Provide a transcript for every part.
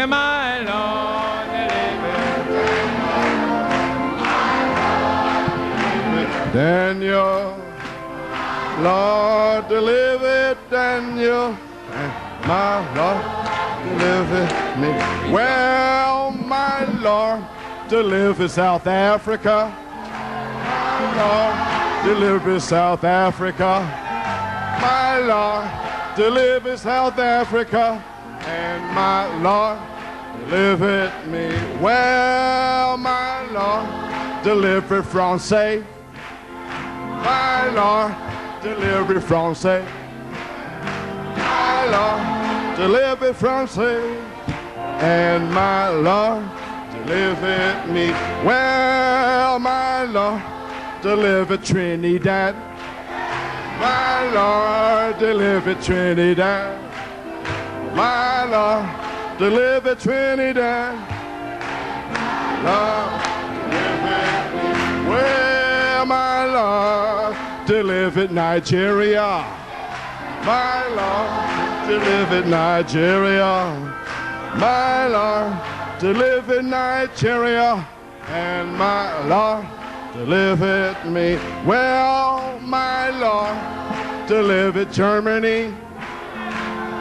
my Lord, Daniel, Lord, deliver Daniel, and my Lord, deliver me. Well, my Lord, deliver South Africa. My Lord, deliver South Africa. My Lord, deliver South Africa, and my Lord, deliver me. Well, my Lord, deliver Francais. My Lord, deliver Francais. My Lord, deliver Francais, and my Lord, deliver me. Well, my Lord, deliver Trinidad. My Lord, deliver Trinidad. My Lord, deliver Trinidad. Lord, deliver me. Well, my Lord, deliver Nigeria. My Lord, deliver Nigeria. My Lord, deliver Nigeria. And my Lord, deliver me. Well, my Lord, deliver Germany.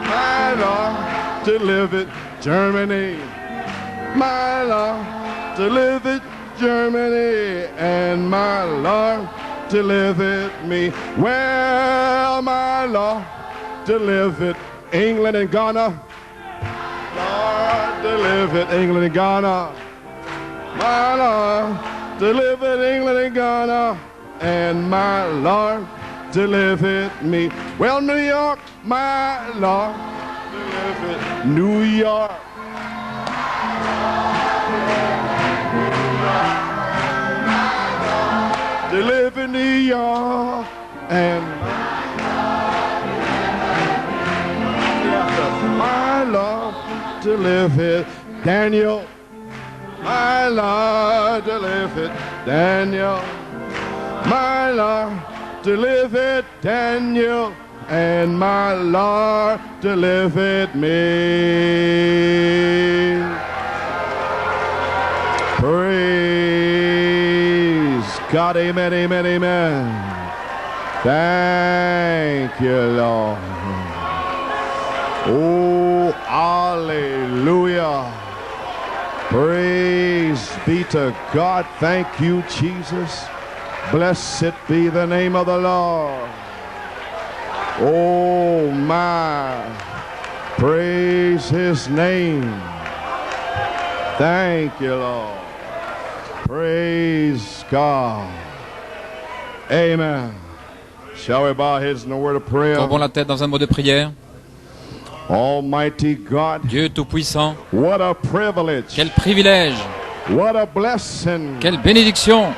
My Lord, deliver Germany. My Lord, deliver Germany. And my Lord, deliver me. Well, my Lord, deliver England and Ghana. Lord, deliver England and Ghana. My Lord, deliver England and Ghana. And my Lord, deliver me. Well, New York, my Lord, deliver New York. Deliver New York, and my Lord, deliver Daniel. My Lord, deliver Daniel. My Lord, deliver Daniel, and my Lord, delivered me. Praise God, amen, amen, amen. Thank you, Lord. Oh, hallelujah. Praise be to God. Thank you, Jesus. Blessed be the name of the Lord. Oh, my. Praise his name. Thank you, Lord. Praise God. Amen. Shall we bow our heads in a word of prayer? Courbons la tête dans un mot de prière. Almighty God, Dieu Tout-Puissant, what a privilege, quel privilège, what a blessing. quelle bénédiction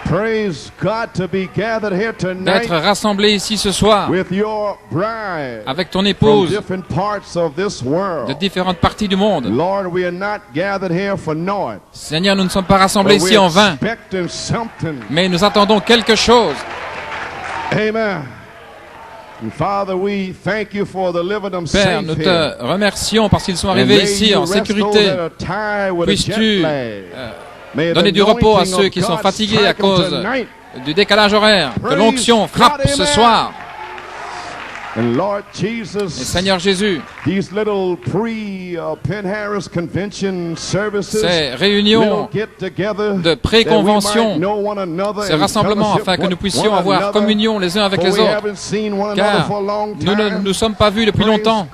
Praise God to be gathered here tonight d'être rassemblés ici ce soir with your bride avec ton from épouse different parts of this de world. différentes parties du monde. Lord, we are not gathered here for naught, Seigneur, nous ne sommes pas rassemblés but ici en we're vain, expecting something. mais nous attendons quelque chose. Amen. And Father, we thank you for delivering them Père, safe nous here. te remercions parce qu'ils sont And arrivés may ici you en rest sécurité. those that are tired with a Puisses-tu jet lag. May the donner du repos à anointing ceux of qui sont God fatigués à strike them cause tonight. du décalage horaire. Que l'onction frappe ce soir. And Lord Et Jesus, Seigneur Jésus, these little Penn Harris convention services, ces réunions de pré-convention, ces rassemblements, afin que nous puissions avoir communion les uns avec les autres, car nous ne nous sommes pas vus depuis longtemps.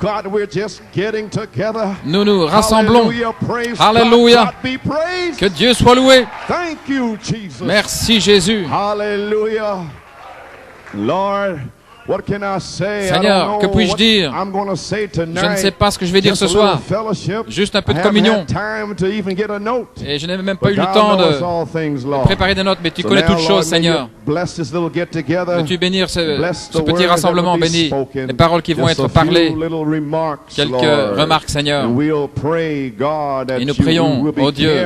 Nous nous rassemblons. Alléluia. Que Dieu soit loué. Merci Jésus. Alléluia. Lord, what can I say? Seigneur, que puis-je dire? Je ne sais pas ce que je vais dire ce soir. Juste un peu de communion. Et je n'ai même pas eu le temps de préparer des notes, mais tu connais toutes choses, Seigneur. Veux-tu bénir ce petit rassemblement, bénis les paroles qui vont être parlées. Quelques remarques, Seigneur. Et nous prions, ô Dieu,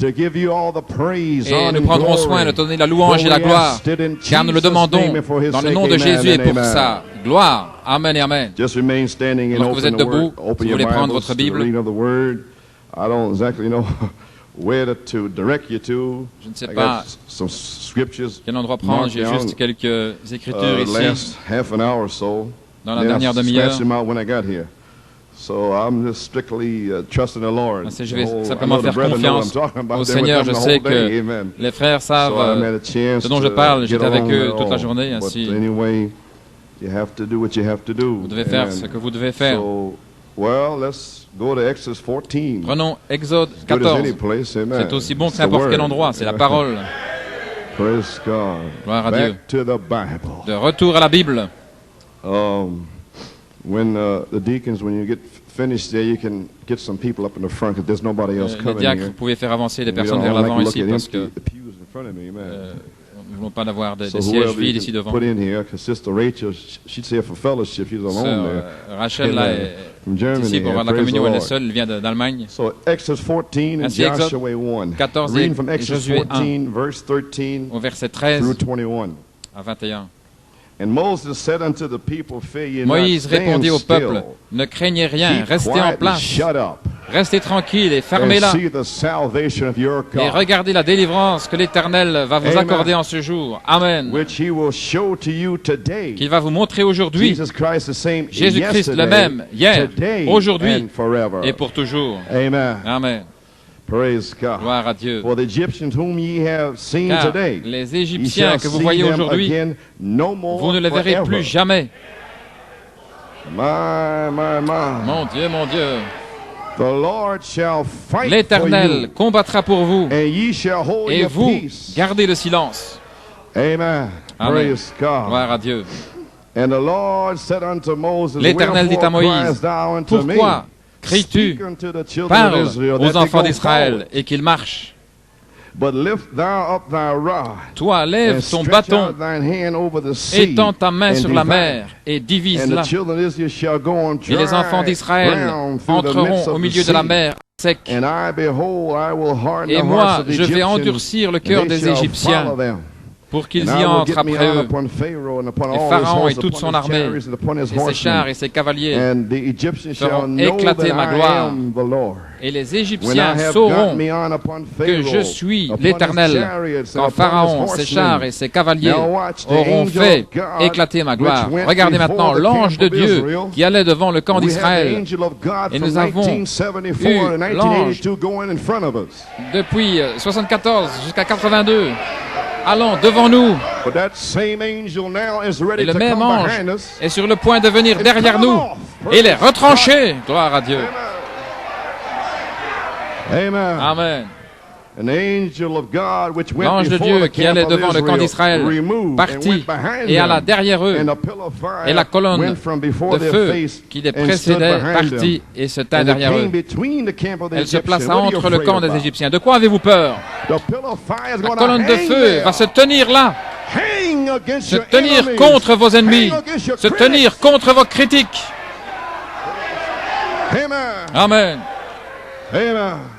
Et nous prendrons soin de donner la louange et la gloire, car nous le demandons dans le nom de Jésus et pour sa gloire. Amen et Amen. Lorsque vous êtes debout, si vous voulez prendre votre Bible, je ne sais pas quel endroit prendre, j'ai juste quelques écritures ici dans la dernière demi-heure. Je vais simplement faire confiance au Seigneur. Je sais que les frères savent ce dont je parle. J'étais avec eux toute la journée. Ainsi, vous devez faire ce que vous devez faire. Prenons Exode 14. C'est aussi bon que n'importe quel endroit. C'est la parole. Gloire à Dieu. De retour à la Bible. When the deacons, when you get finished there, you can get some people up in the front because there's nobody else coming. Les diacres, vous pouvez faire avancer des personnes vers l'avant ici parce que nous ne voulons pas avoir des sièges vides ici devant. Sœur Rachel là est ici pour avoir la communion. Elle est seule, elle vient d'Allemagne. Ainsi, Exode 14 et Josué 1 au verset 13 à 21. Moïse répondit au peuple, ne craignez rien, restez en place, restez tranquille et fermez-la, et regardez la délivrance que l'Éternel va vous accorder en ce jour. Amen. Qu'il va vous montrer aujourd'hui. Jésus-Christ le même, hier, aujourd'hui et pour toujours. Amen. Gloire à Dieu. Car les Égyptiens que vous voyez aujourd'hui, vous ne les verrez plus jamais. Mon Dieu, mon Dieu. L'Éternel combattra pour vous et vous gardez le silence. Amen. Gloire à Dieu. L'Éternel dit à Moïse, pourquoi cries-tu, parle aux enfants d'Israël et qu'ils marchent. Toi, lève ton bâton, étends ta main sur la mer et divise-la. Et les enfants d'Israël entreront au milieu de la mer sec. Et moi, je vais endurcir le cœur des Égyptiens pour qu'ils y entrent après eux. Et Pharaon et toute son armée, et ses chars et ses cavaliers feront éclater ma gloire. Et les Égyptiens sauront que je suis l'Éternel quand Pharaon, ses chars et ses cavaliers auront fait éclater ma gloire. Regardez maintenant l'ange de Dieu qui allait devant le camp d'Israël. Et nous avons eu l'ange depuis 74 jusqu'à 82. Allons devant nous. Et le même ange est sur le point de venir derrière nous et les retrancher. Gloire à Dieu. Amen. L'ange de Dieu qui allait devant le camp d'Israël partit et alla derrière eux, et la colonne de feu qui les précédait partit et se tint derrière eux. Elle se plaça entre le camp des Égyptiens. De quoi avez-vous peur? La colonne de feu va se tenir là, se tenir contre vos ennemis, se tenir contre vos critiques. Amen.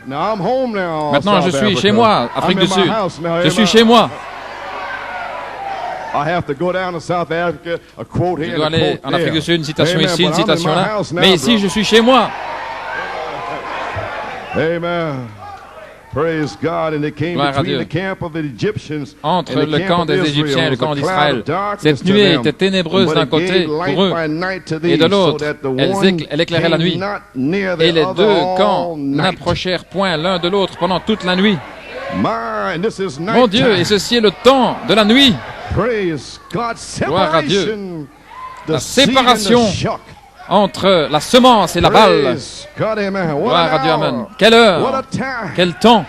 Maintenant, je suis chez moi, Afrique du Sud. Je suis chez moi. Je dois aller en Afrique du Sud, une citation ici, une citation là. Mais ici, je suis chez moi. Gloire à Dieu. Entre le camp des Égyptiens et le camp d'Israël, cette nuée était ténébreuse d'un côté pour eux, et de l'autre, elle éclairait la nuit. Et les deux camps n'approchèrent point l'un de l'autre pendant toute la nuit. Mon Dieu, et ceci est le temps de la nuit. Gloire à Dieu. La séparation entre la semence et la balle. Gloire à Dieu, amen. Quelle heure, quel temps.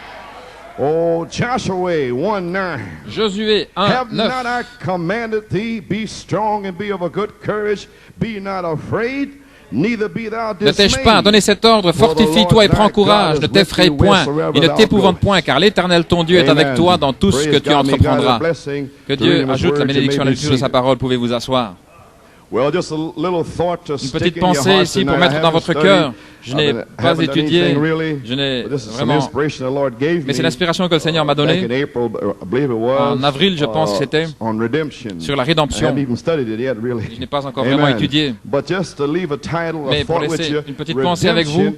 Josué 1, 9. Ne t'ai-je pas donné cet ordre? Fortifie-toi et prends courage, ne t'effraie point et ne t'épouvante point, car l'Éternel ton Dieu est avec toi dans tout ce que tu entreprendras. Que Dieu ajoute la bénédiction à la lecture de sa parole. Pouvez-vous asseoir. Une petite pensée ici pour mettre dans votre cœur. Je n'ai pas étudié, je n'ai vraiment... Mais c'est l'inspiration que le Seigneur m'a donnée. En avril, je pense que c'était sur la rédemption. Je n'ai pas encore vraiment étudié. Mais pour laisser une petite pensée avec vous,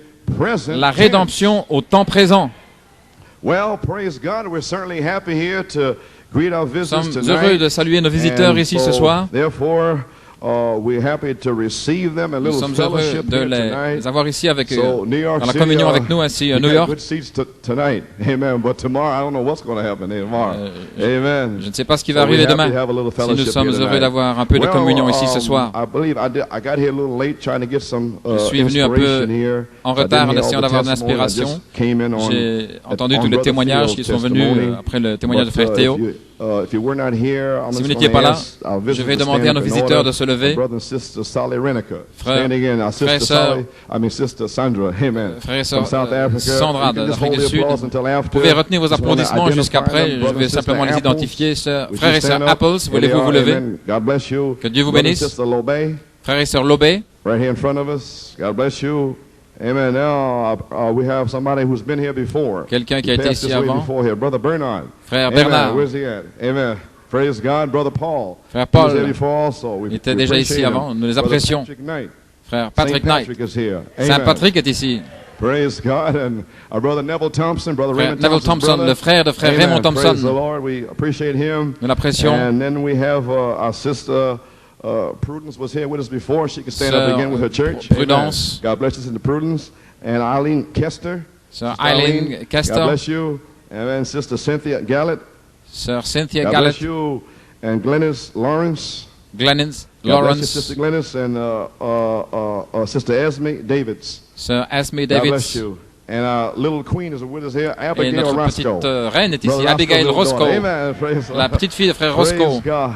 la rédemption au temps présent. Nous sommes heureux de saluer nos visiteurs ici ce soir. Nous sommes heureux de les avoir ici avec, dans la communion avec nous, ainsi à New York. Je ne sais pas ce qui va arriver demain, si nous sommes heureux d'avoir un peu de communion ici ce soir. Je suis venu un peu en retard en essayant d'avoir de l'inspiration. J'ai entendu tous les témoignages qui sont venus après le témoignage de frère Théo. Si vous n'étiez pas là, je vais demander à nos visiteurs de se lever. Frères et sœurs, Sandra d'Afrique du Sud, vous pouvez retenir vos applaudissements jusqu'après. Je vais simplement les identifier. Frères et sœurs Apples, voulez-vous vous lever? Que Dieu vous bénisse. Frères et sœurs Lobé. Amen. Now we have somebody who's been here before. Quelqu'un qui a été ici avant. Brother Bernard. Frère Bernard. Where's he at? Amen. Praise God, Brother Paul. Frère Paul était déjà ici avant. Nous les apprécions. Frère Patrick Knight. Saint Patrick est ici. Praise God and our brother Neville Thompson, brother Raymond Neville Thompson, le frère de frère Raymond Thompson. Praise the Lord. We appreciate him. Nous l'apprécions. And then we have our sister Prudence was here with us before. She can stand up again with her church. Prudence. God bless you, Prudence. And Eileen Kester. Sir Eileen Kester. God bless you. And then Sister Cynthia Gallet. Sir Cynthia God Gallet. bless you. And Glennis Lawrence. Glennis God Lawrence. bless you, Sister Glennis. And Sister Esme Davids. Sir Esme God Davids. bless you. And our little queen is with us here, Et Abigail notre Roscoe. petite reine est ici, Brother Abigail Roscoe's Roscoe. daughter. Amen. Praise the La Lord. petite fille de frère Roscoe. Praise God.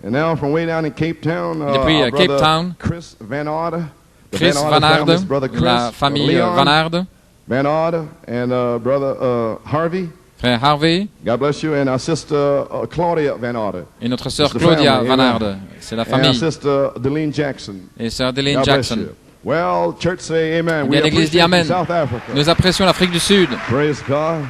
And now from way down in Cape Town, Depuis our Cape brother Town, Chris Van Orde, the Chris Van Van Orde Arde, family, brother Chris, la famille Leon Van Arde, Van Orde, and brother Harvey. frère Harvey, God bless you, and our sister Claudia Van Orde. et notre sœur It's the Claudia family, Van amen. Arde. C'est la And our famille. sister Delene Jackson. Et sœur Deline God bless Jackson. you. Well, church say amen. Eh We bien, l'Église dit appreciate Amen. South Africa. Nous apprécions l'Afrique du Sud. Praise God.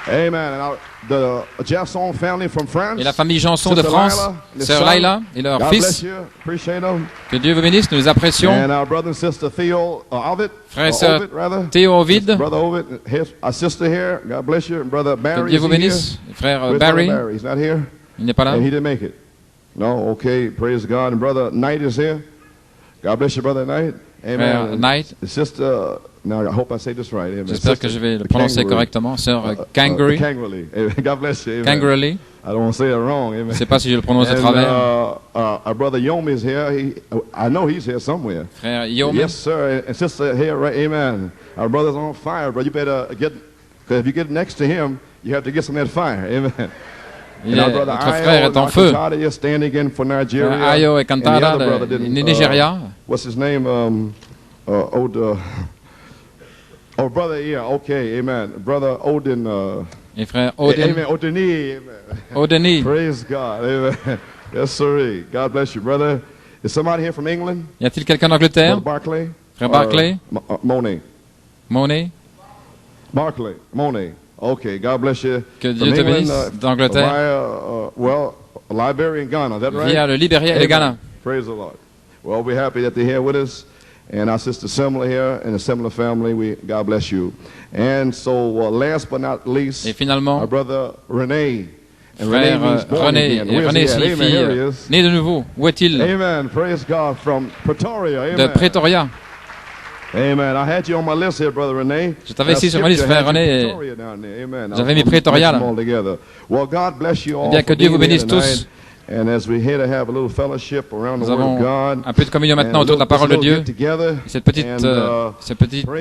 Amen. And the Jasson family from France. Et la famille Janson de Sister France, Lila, sœur son. Laila et leur God bless fils. you. Appreciate them. Que Dieu vous bénisse, nous les apprécions. And our brother and sister Theo Ovid. Frère et sœur Ovid, rather. Théo Ovid, Brother Ovid, our sister here. God bless you. And brother que Barry. Dieu Is vous he here? bénisse. Frère Where's Barry, brother Barry? He's not here. il n'est pas là. And he didn't make it. No. Okay. Praise God. And brother Knight is here. God bless you, brother Knight. Frère Amen. Knight, The sister. Now I hope I say this right. Amen. j'espère que je vais le prononcer Kangaroo. correctement. Sœur Kangaroo, Kangaroo. God bless you. Amen. Kangaroo, I don't want to say it wrong. Amen. je ne sais pas si je le prononce de And, travers. our brother Yomi is here. I know he's here somewhere. Frère Yomi, Yes, sir. And sister here, right? Amen. Our brother's on fire, bro. You better get, because if you get next to him, you have to get some of that fire. Amen. notre frère est en feu. Is standing in for Nigeria. Frère Ayo et Kantara de Nigeria. What's his name? Brother, yeah, okay, amen. Brother Odin. Et frère Odin, Amen. Odini. Amen. Odeni. Praise God. Amen. Yes, sir. God bless you, brother. Is somebody here from England? Y a-t-il quelqu'un d'Angleterre? Brother Barclay? Frère Barclay, Monet. Monet, Barclay. Monet. Okay, God bless you. que From Dieu te England, bénisse, d'Angleterre, well, Liberia and Ghana, is that right? via le Libéria et le Amen. Ghana. Praise the Lord. Well, we're happy that they're here with us. And our sister Semler here and the Semler family, God bless you. And so, last but not least, Et finalement, our brother René. And frère means born René, again. et Where's René he at? Amen. signifie Here he is. né de nouveau. Où est-il? Amen. Praise God from Pretoria. Amen. De Pretoria. Amen. I had you on my list here, brother René. Je t'avais ici sur ma liste, frère René. J'avais mis Pretoria là. Well, God bless you all. Eh bien, que Dieu vous bénisse tous. And as we're here to have a little fellowship around the Nous Word of avons God, un peu de communion maintenant autour de la parole de Dieu. Ce petit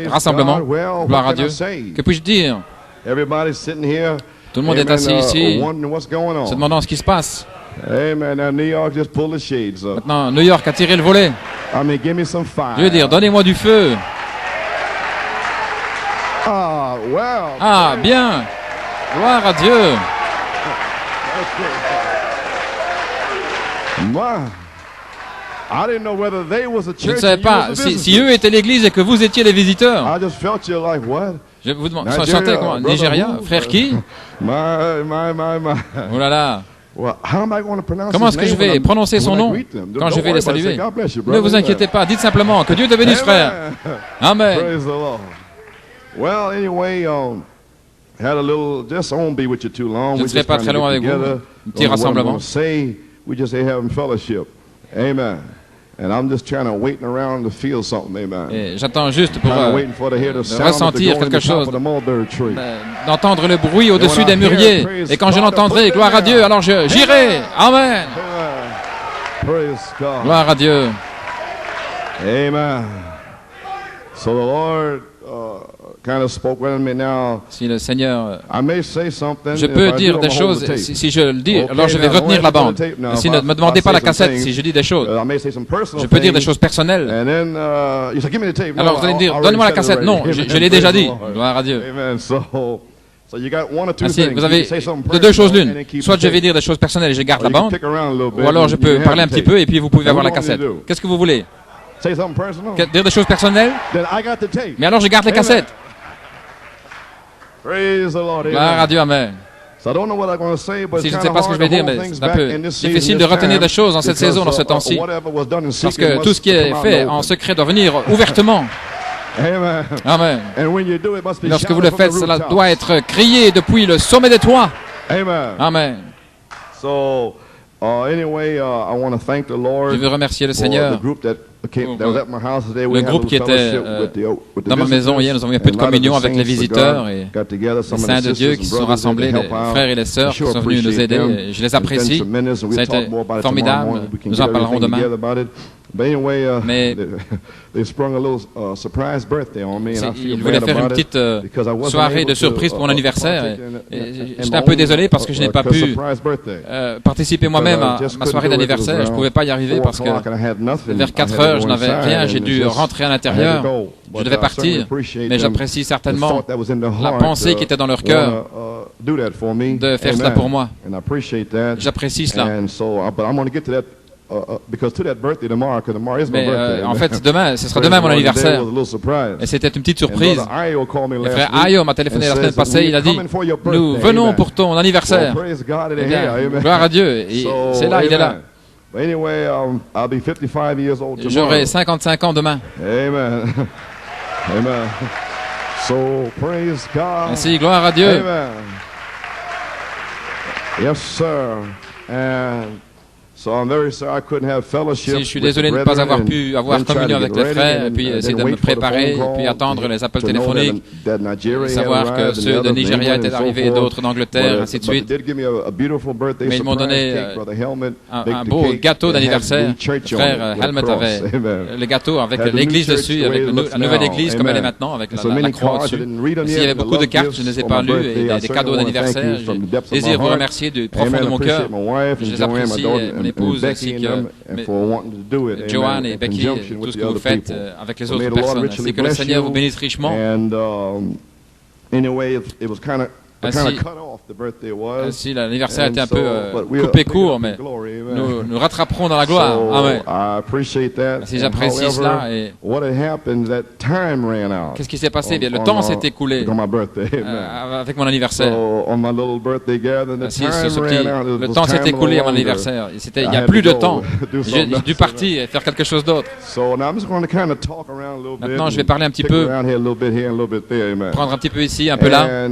rassemblement, gloire à Dieu. Que puis-je dire? everybody's sitting here, Tout le monde est assis ici, wondering what's going se on. demandant ce qui se passe. Amen. Now New York just pulled the shades up. Maintenant, New York a tiré le volet. I mean, give me some fire. Je veux dire, donnez-moi du feu. Ah, well. Ah, bien. Gloire à Dieu. Je ne savais pas si eux étaient l'église et que vous étiez les visiteurs. Je vous demande, ça chantait comment? Nigeria? Frère qui? Oh là là. Comment est-ce que je vais prononcer son nom quand je vais les saluer? Ne vous inquiétez pas, dites simplement que Dieu te bénisse, frère. Amen. Je ne serai pas très long avec vous. Un petit rassemblement. Et j'attends juste pour ressentir quelque chose, d'entendre le bruit au-dessus des mûriers. Et quand je l'entendrai, gloire à Dieu, alors j'irai. Amen. Gloire à Dieu. Amen. So the Lord si le Seigneur, je peux dire des choses, si je le dis, alors je vais retenir la bande. Si ne me demandez pas la cassette, si je dis des choses, je peux dire des choses personnelles. Alors vous allez me dire, donne-moi la cassette. Non, je l'ai déjà dit. Gloire à Dieu. Ainsi, vous avez de deux choses l'une. Soit je vais dire des choses personnelles et je garde la bande, ou alors je peux parler un petit peu et puis vous pouvez avoir la cassette. Qu'est-ce que vous voulez? Dire des choses personnelles? Mais alors je garde les cassettes. Gloire à Dieu, amen. Si je ne sais pas ce que je vais dire, mais c'est un peu difficile de retenir des choses dans cette saison, dans ce temps-ci. Parce que tout ce qui est fait en secret doit venir ouvertement. Amen. Lorsque vous le faites, cela doit être crié depuis le sommet des toits. Amen. Je veux remercier le Seigneur. Le groupe qui était dans ma maison hier, nous avons eu un peu de communion avec les visiteurs et les saints de Dieu qui se sont rassemblés, les frères et les sœurs qui sont venus nous aider. Et je les apprécie. Ça a été formidable. Nous en parlerons demain. Mais ils voulaient faire une petite soirée de surprise pour mon anniversaire. J'étais un peu désolé parce que je n'ai pas pu participer moi-même à ma soirée d'anniversaire. Je ne pouvais pas y arriver parce que vers 4 heures, je n'avais rien. J'ai dû rentrer à l'intérieur. Je devais partir. Mais j'apprécie certainement la pensée qui était dans leur cœur de faire cela pour moi. J'apprécie cela. Mais en fait, demain, ce sera demain mon anniversaire. Et c'était une petite surprise. Le frère Ayo m'a téléphoné la semaine passée. Il a dit, nous venons pour ton anniversaire. Eh bien, gloire à Dieu. Et c'est là, il est là. J'aurai 55 ans demain. Amen. Amen. Ainsi, gloire à Dieu. Yes, sir. Si je suis désolé de ne pas avoir pu avoir communion avec les frères, et puis essayer de me préparer, et puis attendre les appels téléphoniques, savoir que ceux de Nigeria étaient arrivés et d'autres d'Angleterre, ainsi de suite. Mais ils m'ont donné un beau gâteau d'anniversaire. Le frère Helmet avait le gâteau avec l'église dessus, avec la nouvelle église comme elle est maintenant, avec la croix au-dessus. Ici, il y avait beaucoup de cartes, je ne les ai pas lues, et des cadeaux d'anniversaire. Je désire vous remercier du profond de mon cœur. Je les apprécie. Épouse ainsi que Joanne et Becky, tout ce que vous faites avec les autres personnes, ainsi que le Seigneur vous bénisse richement. Ainsi, l'anniversaire était un peu coupé court, mais nous rattraperons dans la gloire. Amen. Ainsi, j'apprécie cela. Et qu'est-ce qui s'est passé? Bien, le temps s'est écoulé avec mon anniversaire. Ainsi, le temps s'est écoulé à mon anniversaire. Il n'y a plus de temps. J'ai dû partir et faire quelque chose d'autre. Maintenant, je vais parler un petit peu, prendre un petit peu ici, un peu là.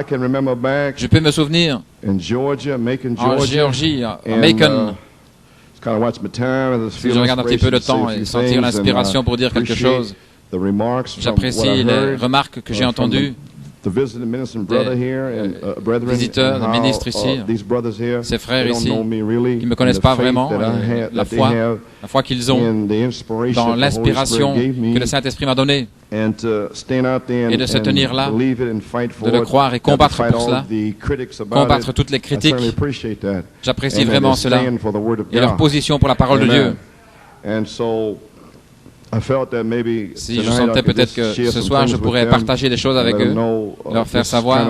Je peux me souvenir en Géorgie, à Macon. Si je regarde un petit peu le temps et sentir l'inspiration pour dire quelque chose, j'apprécie les remarques que j'ai entendues des visiteurs, des ministres ici, ces frères ici, qui ne me connaissent pas vraiment, la foi qu'ils ont dans l'inspiration que le Saint-Esprit m'a donnée, et de se tenir là, de le croire et combattre pour cela, combattre toutes les critiques. J'apprécie vraiment cela et leur position pour la parole de Dieu. Si je sentais peut-être que ce soir je pourrais partager des choses avec eux, leur faire savoir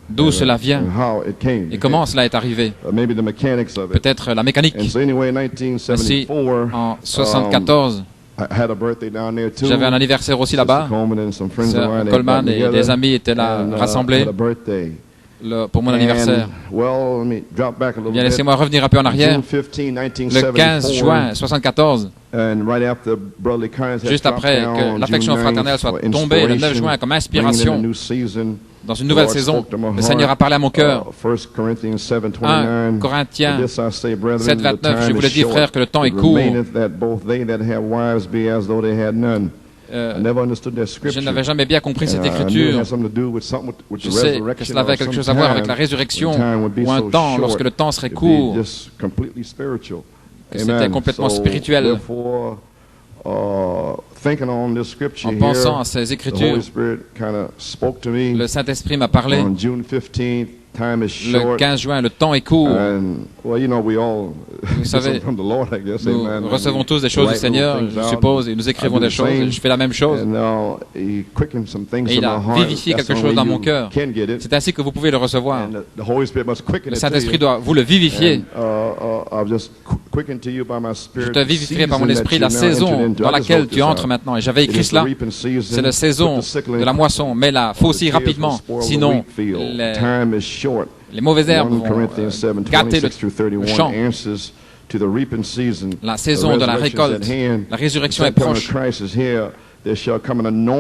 d'où cela vient et comment cela est arrivé. Peut-être la mécanique. Ainsi, en 1974, j'avais un anniversaire aussi là-bas. Sir Coleman et des amis étaient là rassemblés pour mon anniversaire. Bien, laissez-moi revenir un peu en arrière. Le 15 juin 1974, juste après que l'affection fraternelle soit tombée, le 9 juin, comme inspiration, dans une nouvelle saison, le Seigneur a parlé à mon cœur. 1 Corinthiens 7:29, je voulais dire, frère, que le temps est court. Je n'avais jamais bien compris cette écriture. Je sais que cela avait quelque chose à voir avec la résurrection, ou un temps lorsque le temps serait court. C'était complètement spirituel. En pensant à ces écréatures, le Saint-Esprit m'a parlé. Le 15 juin, le temps est court. Vous savez, nous recevons tous des choses du Seigneur, je suppose, et nous écrivons des choses, et je fais la même chose. Et il a vivifié quelque chose dans mon cœur. C'est ainsi que vous pouvez le recevoir. Le Saint-Esprit doit vous le vivifier. Je te vivifierai par mon esprit la saison dans laquelle tu entres maintenant. Et j'avais écrit cela. C'est la saison de la moisson, mais là, faut aussi rapidement, sinon les mauvaises herbes vont gâter le champ. La saison de la récolte, la résurrection est proche.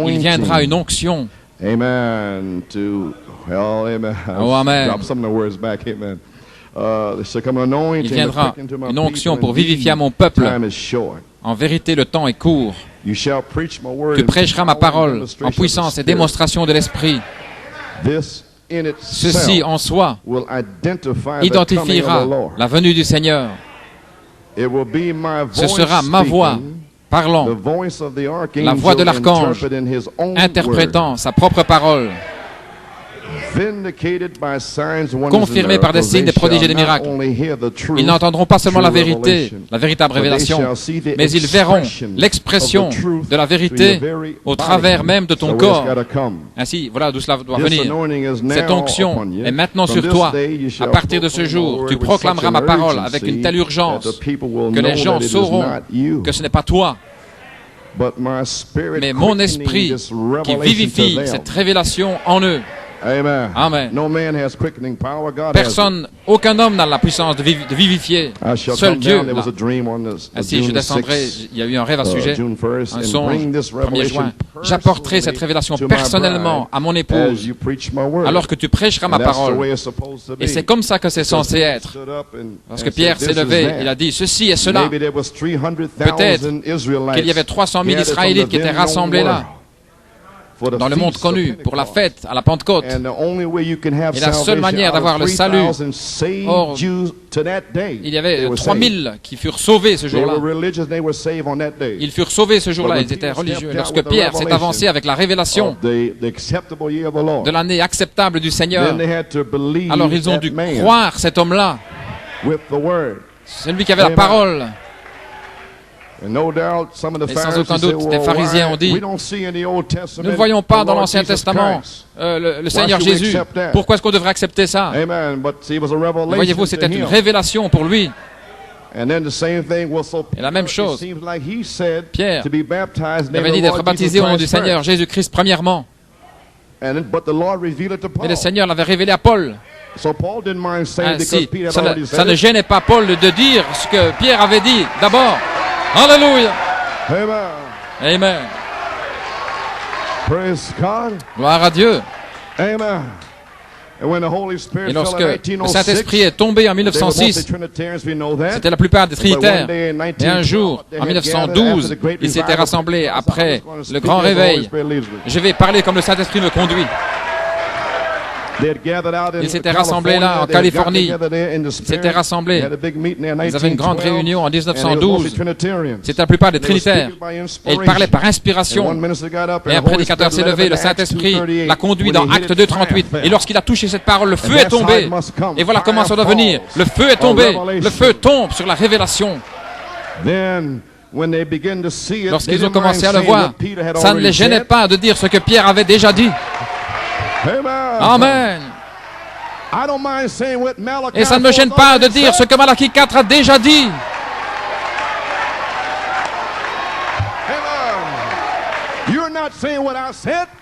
Il viendra une onction. Amen. Oh, amen. Il viendra une onction pour vivifier mon peuple. En vérité, le temps est court. Tu prêcheras ma parole en puissance et démonstration de l'Esprit. Ceci en soi identifiera la venue du Seigneur. Ce sera ma voix parlant, la voix de l'archange interprétant sa propre parole, confirmée par des signes, des prodiges et des miracles. Ils n'entendront pas seulement la vérité, la véritable révélation, mais ils verront l'expression de la vérité au travers même de ton corps. Ainsi, voilà d'où cela doit venir. Cette onction est maintenant sur toi. À partir de ce jour, tu proclameras ma parole avec une telle urgence que les gens sauront que ce n'est pas toi, mais mon esprit qui vivifie cette révélation en eux. Amen. Personne, aucun homme n'a la puissance de vivifier. Seul Dieu l'a. Ainsi, je descendrai. Il y a eu un rêve à ce sujet, un songe, 1er juin. J'apporterai cette révélation personnellement à mon épouse, alors que tu prêcheras ma parole. Et c'est comme ça que c'est censé être. Parce que Pierre s'est levé, il a dit ceci et cela. Peut-être qu'il y avait 300 000 Israélites qui étaient rassemblés là, dans le monde connu, pour la fête à la Pentecôte. Et la seule manière d'avoir le salut, or, il y avait 3000 qui furent sauvés ce jour-là. Ils furent sauvés ce jour-là, ils étaient religieux. Lorsque Pierre s'est avancé avec la révélation de l'année acceptable du Seigneur, alors ils ont dû croire cet homme-là, celui qui avait la parole. Et sans aucun doute, les pharisiens ont dit, nous ne voyons pas dans l'Ancien Testament le Seigneur Jésus. Pourquoi est-ce qu'on devrait accepter ça? Voyez-vous, c'était une révélation pour lui. Et la même chose, Pierre avait dit d'être baptisé au nom du Seigneur Jésus-Christ premièrement. Et le Seigneur l'avait révélé à Paul. Ainsi, ça ne gênait pas Paul de dire ce que Pierre avait dit d'abord. Alléluia. Amen. Gloire à Dieu. Amen. Et lorsque le Saint-Esprit est tombé en 1906, c'était la plupart des Trinitaires. Et un jour, en 1912, ils s'étaient rassemblés après le grand réveil. Je vais parler comme le Saint-Esprit me conduit. Ils s'étaient rassemblés là, en Californie. Ils s'étaient rassemblés. Ils avaient une grande réunion en 1912. C'était la plupart des Trinitaires. Et ils parlaient par inspiration. Et un prédicateur s'est levé, le Saint-Esprit l'a conduit dans Acte 2:38. Et lorsqu'il a touché cette parole, le feu est tombé. Et voilà comment ça doit venir. Le feu est tombé. Le feu tombe sur la révélation. lorsqu'ils ont commencé à le voir, ça ne les gênait pas de dire ce que Pierre avait déjà dit. Amen. Et ça ne me gêne pas de dire ce que Malachie 4 a déjà dit.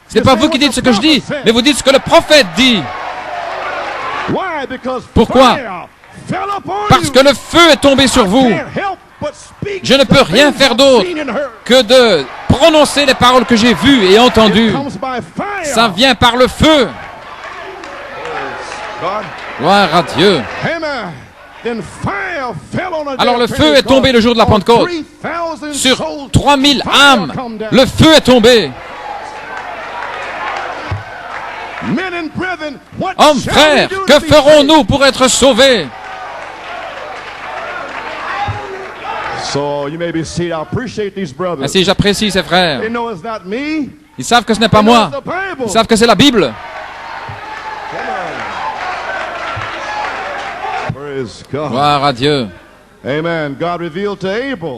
Ce n'est pas vous qui dites ce que je dis, mais vous dites ce que le prophète dit. Pourquoi? Parce que le feu est tombé sur vous. Je ne peux rien faire d'autre que de prononcer les paroles que j'ai vues et entendues. Ça vient par le feu. Gloire à Dieu. Alors le feu est tombé le jour de la Pentecôte. Sur 3000 âmes, le feu est tombé. Hommes, frères, que ferons-nous pour être sauvés? Ainsi, j'apprécie ces frères. Ils savent que ce n'est pas moi. Ils savent que c'est la Bible. Gloire à Dieu.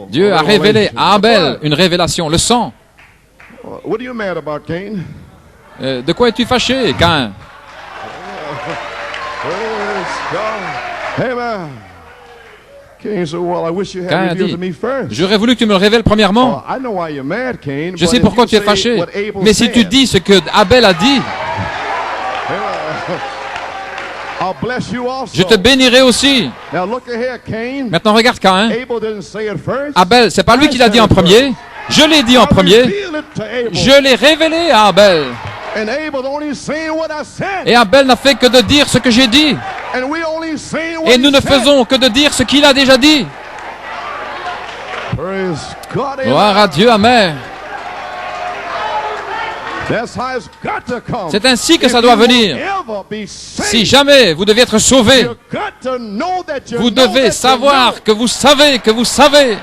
Dieu a révélé à Abel une révélation, le sang. De quoi es-tu fâché, Caïn? Caïn a dit, j'aurais voulu que tu me le révèles premièrement. Je sais pourquoi tu es fâché. Mais si tu dis ce que Abel a dit, je te bénirai aussi. Maintenant regarde Caïn. Abel, c'est pas lui qui l'a dit en premier. Je l'ai dit en premier. Je l'ai révélé à Abel. Et Abel n'a fait que de dire ce que j'ai dit. Et nous ne faisons que de dire ce qu'il a déjà dit. Gloire à Dieu, amen. C'est ainsi que ça doit venir. Si jamais vous devez être sauvé, vous devez savoir que vous savez que vous savez.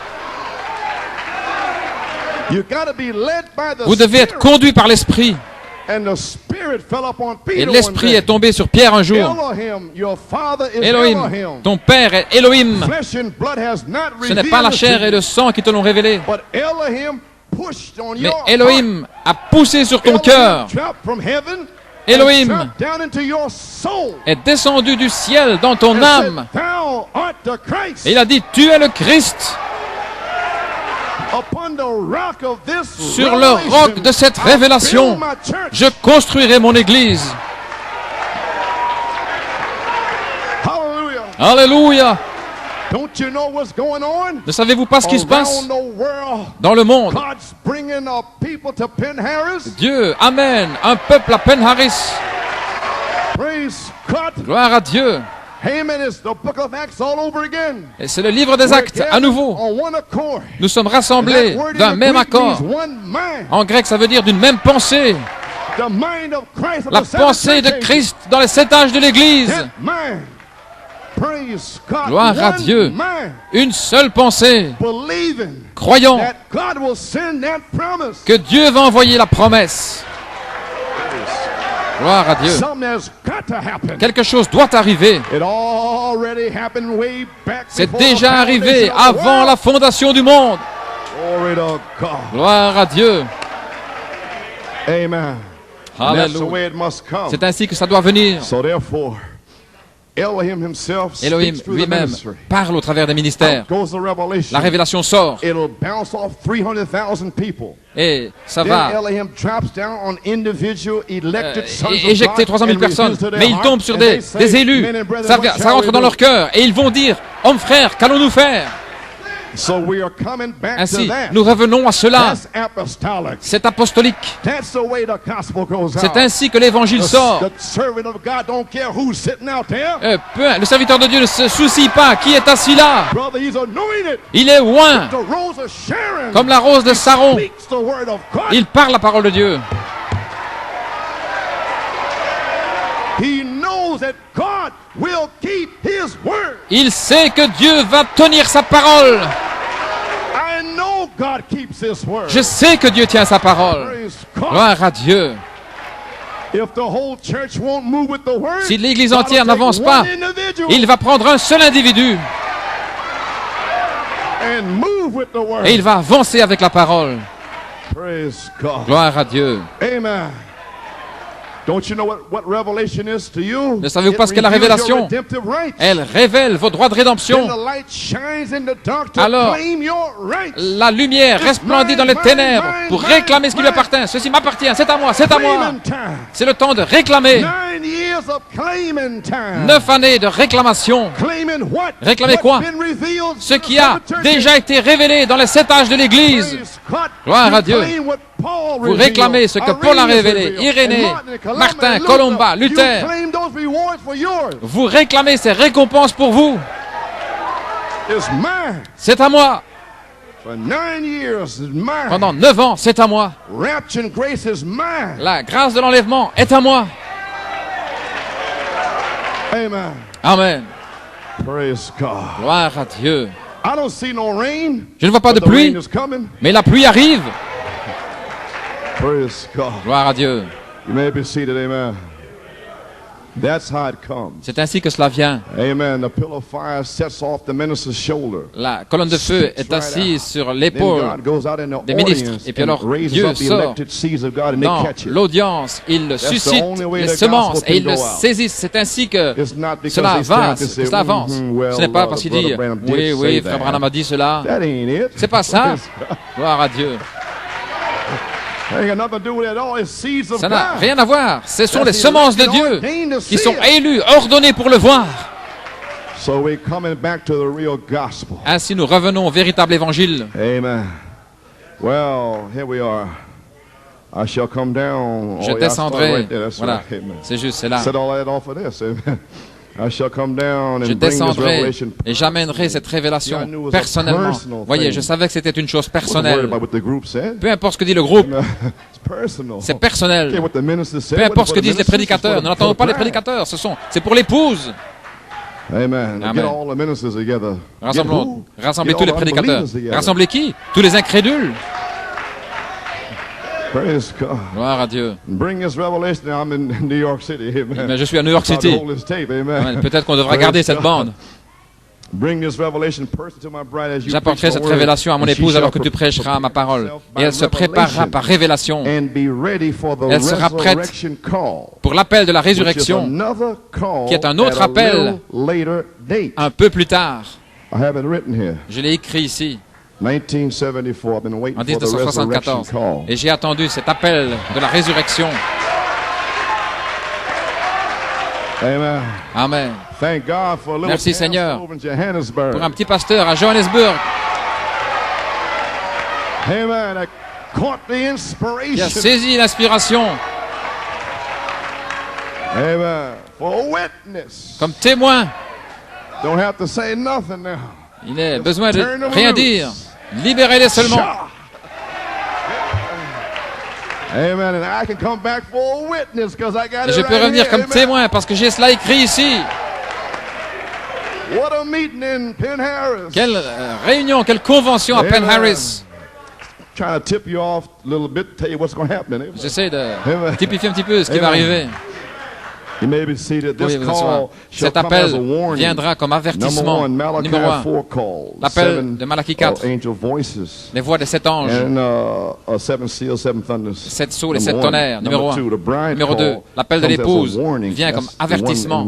Vous devez être conduit par l'Esprit. Et l'Esprit est tombé sur Pierre un jour. Elohim, ton Père est Elohim. Ce n'est pas la chair et le sang qui te l'ont révélé. Mais Elohim a poussé sur ton cœur. Elohim est descendu du ciel dans ton âme. Et il a dit, tu es le Christ. Sur le roc de cette révélation, je construirai mon église. Alléluia. Ne savez-vous pas ce qui se passe dans le monde? Dieu amène un peuple à Penharis. Gloire à Dieu. Et c'est le livre des Actes à nouveau. Nous sommes rassemblés d'un même accord. En grec, ça veut dire d'une même pensée. La pensée de Christ dans les 7 âges de l'Église. Gloire à Dieu. Une seule pensée. Croyant que Dieu va envoyer la promesse. Gloire à Dieu. Quelque chose doit arriver. C'est déjà arrivé avant la fondation du monde. Gloire à Dieu. Alléluia. C'est ainsi que ça doit venir. Elohim lui-même parle au travers des ministères. La révélation sort. Et ça va éjecter 300 000 personnes. Mais il tombe sur des élus. Ça rentre dans leur cœur. Et ils vont dire, hommes frères, qu'allons-nous faire? Ainsi, nous revenons à cela. C'est apostolique. C'est ainsi que l'évangile sort. Le serviteur de Dieu ne se soucie pas qui est assis là. Il est oint, comme la rose de Saron. Il parle la parole de Dieu. Il sait que Dieu va tenir sa parole. Je sais que Dieu tient sa parole. Gloire à Dieu. Si l'Église entière n'avance pas, il va prendre un seul individu. Et il va avancer avec la parole. Gloire à Dieu. Amen. Don't you know what revelation is to you? Ne savez-vous pas ce qu'est la révélation? Elle révèle vos droits de rédemption. Alors, la lumière resplendit dans les ténèbres pour réclamer ce qui lui appartient. Ceci m'appartient, c'est à moi, c'est à moi. C'est le temps de réclamer. 9 années de réclamation. Réclamer quoi? Ce qui a déjà été révélé dans les 7 âges de l'Église. Gloire à Dieu. Vous réclamez ce que Paul a révélé, Irénée, Martin, Colomba, Luther. Vous réclamez ces récompenses pour vous. C'est à moi. Pendant 9 ans, c'est à moi. La grâce de l'enlèvement est à moi. Amen. Gloire à Dieu. Je ne vois pas de pluie, mais la pluie arrive. Gloire à Dieu. C'est ainsi que cela vient. La colonne de feu est assise sur l'épaule des ministres. Et puis alors Dieu sort dans l'audience. Il suscite les semences et il le saisit. C'est ainsi que cela avance. Ce n'est pas parce qu'il dit « Oui, frère Branham a dit cela ». C'est pas ça. Gloire à Dieu. Ça n'a rien à voir. Ce sont les semences de Dieu qui sont élues, ordonnées pour le voir. Ainsi, nous revenons au véritable évangile. Amen. Well, here we are. I shall come down. Je descendrai. Voilà, c'est juste, c'est là. Je descendrai et j'amènerai cette révélation personnellement. Voyez, je savais que c'était une chose personnelle. Peu importe ce que dit le groupe, c'est personnel. Peu importe ce que disent les prédicateurs, nous n'entendons pas les prédicateurs, c'est pour l'épouse. Amen. Rassemblez tous les prédicateurs. Rassemblez qui? Tous les incrédules. Gloire à Dieu. Mais je suis à New York City. Peut-être qu'on devra garder cette bande. J'apporterai cette révélation à mon épouse alors que tu prêcheras ma parole. Et elle se préparera par révélation. Elle sera prête pour l'appel de la résurrection, qui est un autre appel un peu plus tard. Je l'ai écrit ici. En 1974. Et j'ai attendu cet appel de la résurrection. Amen. Amen. Merci Seigneur pour un petit pasteur à Johannesburg qui a saisi l'inspiration comme témoin. Il n'a besoin de rien dire. Libérez-les seulement. Amen. Et je peux revenir comme témoin parce que j'ai cela écrit ici. Quelle réunion, quelle convention à Penn Harris. J'essaie de typifier un petit peu ce qui va arriver. Cet appel viendra comme avertissement. Numéro 1, l'appel de Malachie 4, les voix des 7 anges, 7 sceaux, les 7 tonnerres. Numéro 1. Numéro 2, l'appel de l'épouse vient comme avertissement.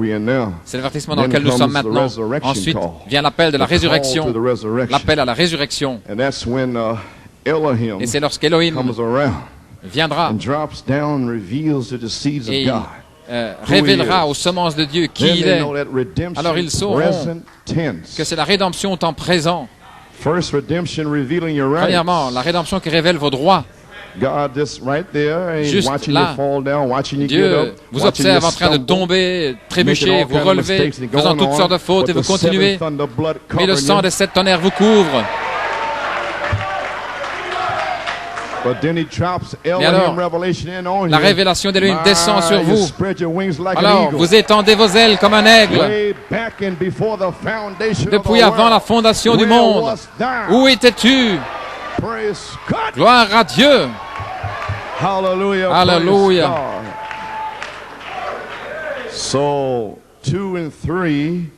C'est l'avertissement dans lequel nous sommes maintenant. Ensuite vient l'appel de la résurrection, l'appel à la résurrection. Et c'est lorsqu'Élohim viendra et révélera aux semences de Dieu qui il est. Alors ils sauront que c'est la rédemption au temps présent. Premièrement, la rédemption qui révèle vos droits. Juste là, Dieu vous observe en train de tomber, trébucher, vous relever, faisant toutes sortes de fautes et vous continuez. Mais le sang des 7 tonnerres vous couvre. Mais alors, la révélation d'Élohim descend sur vous. Alors, vous étendez vos ailes comme un aigle. Depuis avant la fondation du monde, où étais-tu? Gloire à Dieu. Alléluia.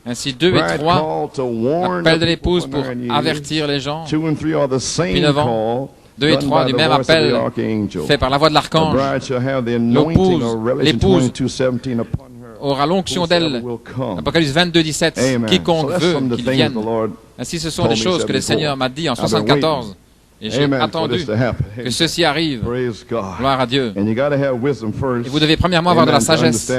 Ainsi 2 et 3, appel de l'épouse pour avertir les gens. Puis 9 ans, 2 et 3 du même appel fait par la voix de l'archange. L'épouse aura l'onction d'elle. Apocalypse 22, 17. Quiconque veut qu'il vienne. Ainsi, ce sont des choses que le Seigneur m'a dit en 74. Et j'ai attendu que ceci arrive. Gloire à Dieu. Et vous devez premièrement avoir de la sagesse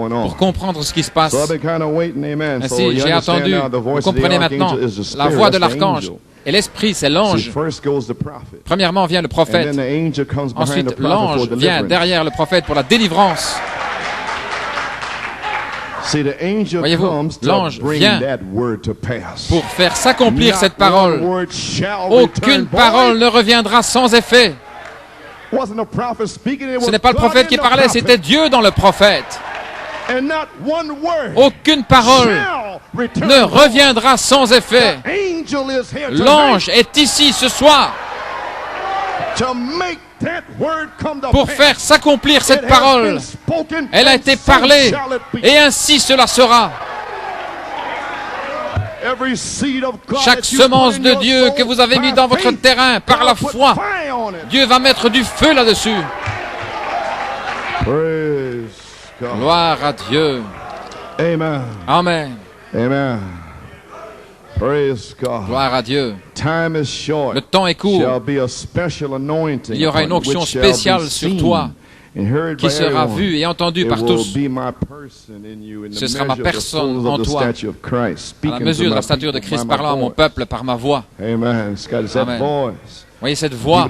pour comprendre ce qui se passe. Ainsi, j'ai attendu. Vous comprenez maintenant la voix de l'archange. Et l'esprit, c'est l'ange. Premièrement vient le prophète. Ensuite, l'ange vient derrière le prophète pour la délivrance. Voyez-vous, l'ange vient pour faire s'accomplir cette parole. Aucune parole ne reviendra sans effet. Ce n'est pas le prophète qui parlait, c'était Dieu dans le prophète. Aucune parole ne reviendra sans effet. L'ange est ici ce soir pour faire s'accomplir cette parole. Elle a été parlée et ainsi cela sera. Chaque semence de Dieu que vous avez mis dans votre terrain par la foi, Dieu va mettre du feu là-dessus. Gloire à Dieu. Amen. Amen. Amen. Praise God. Gloire à Dieu. Time is short. Le temps est court. Il y aura une onction spéciale sur toi qui sera vue et entendue par tous. Ce sera ma personne en toi, à la mesure de la stature de Christ, parlant à mon peuple par ma voix. Amen. Amen. Voyez cette voix.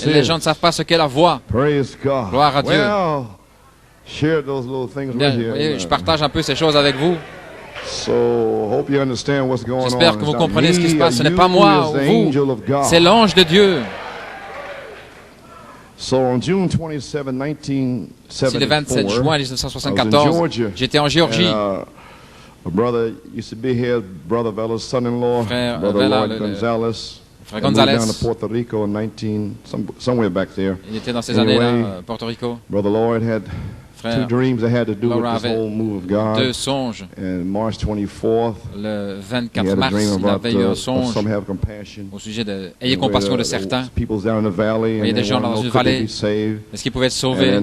Et les gens ne savent pas ce qu'est la voix. Gloire à Dieu. Bien, voyez, je partage un peu ces choses avec vous. J'espère que vous comprenez ce qui se passe. Ce n'est pas moi ou vous, c'est l'ange de Dieu. C'est le 27 juin 1974. J'étais en Géorgie. Frère Vela, frère Gonzalez. Il était dans ces années-là, Porto Rico. Frère Laura avait 2 songes. Le 24 mars, il avait eu un songe au sujet de « Ayez compassion de certains ». Il y a des gens dans une vallée. Est-ce qu'ils pouvaient être sauvés?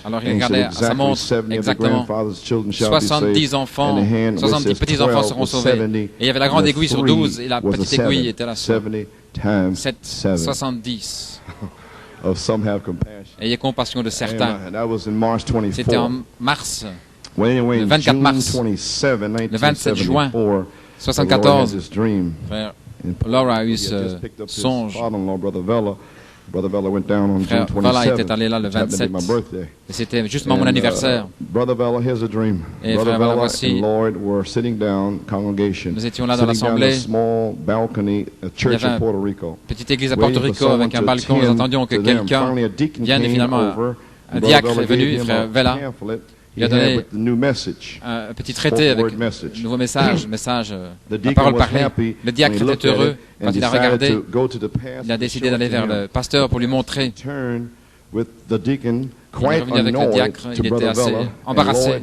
Alors il regardait à sa montre exactement. 70 enfants, 70 petits-enfants seront sauvés. Et il y avait la grande aiguille sur 12 et la petite aiguille était là sur 70. Ayez compassion de certains. C'était en mars, le 24 mars, le 27 juin 1974. Frère Laura a eu ce songe. Frère Vela était allé là le 27. Et c'était justement mon anniversaire. Et frère Vela, voici, nous étions là dans l'assemblée. Il y avait une petite église à Porto Rico avec un balcon. Nous attendions que quelqu'un vienne et finalement un diacre est venu, frère Vela. Il a donné un petit traité avec un nouveau message, la parole parlée. Le diacre était heureux quand il a regardé. Il a décidé d'aller vers le pasteur pour lui montrer. Il est revenu avec le diacre, il était assez embarrassé.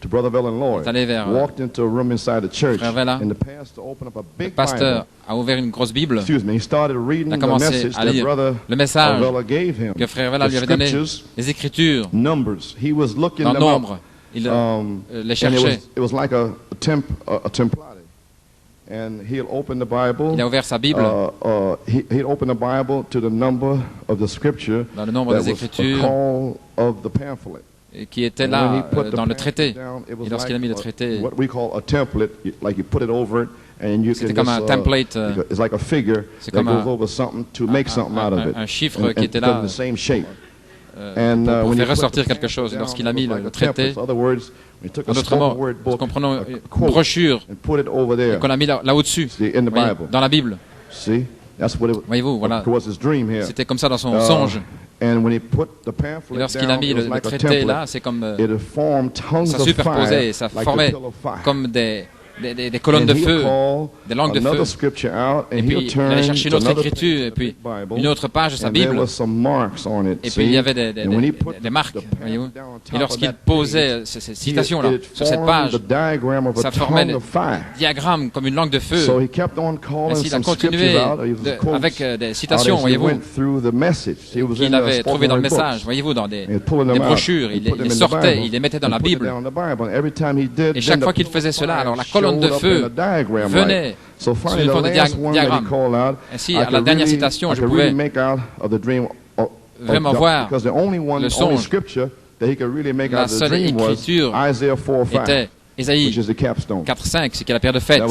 Il est allé vers frère Vela. Le pasteur a ouvert une grosse Bible. Il a commencé à lire le message que frère Vela lui avait donné, les Écritures, dans Nombre. Il les cherchait. Il a ouvert sa Bible dans le nombre des Écritures qui était là dans le traité. Et lorsqu'il a mis le traité, c'était comme un template, c'est comme un chiffre qui était là pour faire ressortir quelque chose. Et lorsqu'il a mis le traité, en d'autres mots, nous comprenons une brochure qu'on a mis là au-dessus, dans la Bible. Voyez-vous, voilà. C'était comme ça dans son songe. Et lorsqu'il a mis le traité là, c'est comme ça superposait, ça formait comme des des colonnes de feu, des langues de feu. Et puis il allait chercher une autre écriture, et puis une autre page de sa Bible. Et puis il y avait des marques, voyez-vous. Et lorsqu'il posait ces citations-là sur cette page, ça formait des diagrammes comme une langue de feu. Ainsi, il a continué avec des citations, voyez-vous, qu'il avait trouvées dans le message, voyez-vous, dans des brochures. Il les sortait, il les mettait dans la Bible. Et chaque fois qu'il faisait cela, alors la colonne de feu venait sous une forme de diagramme. Ainsi, à la dernière citation, je pouvais vraiment voir le songe. La seule écriture était Ésaïe 4.5, c'est qui est la pierre de fête.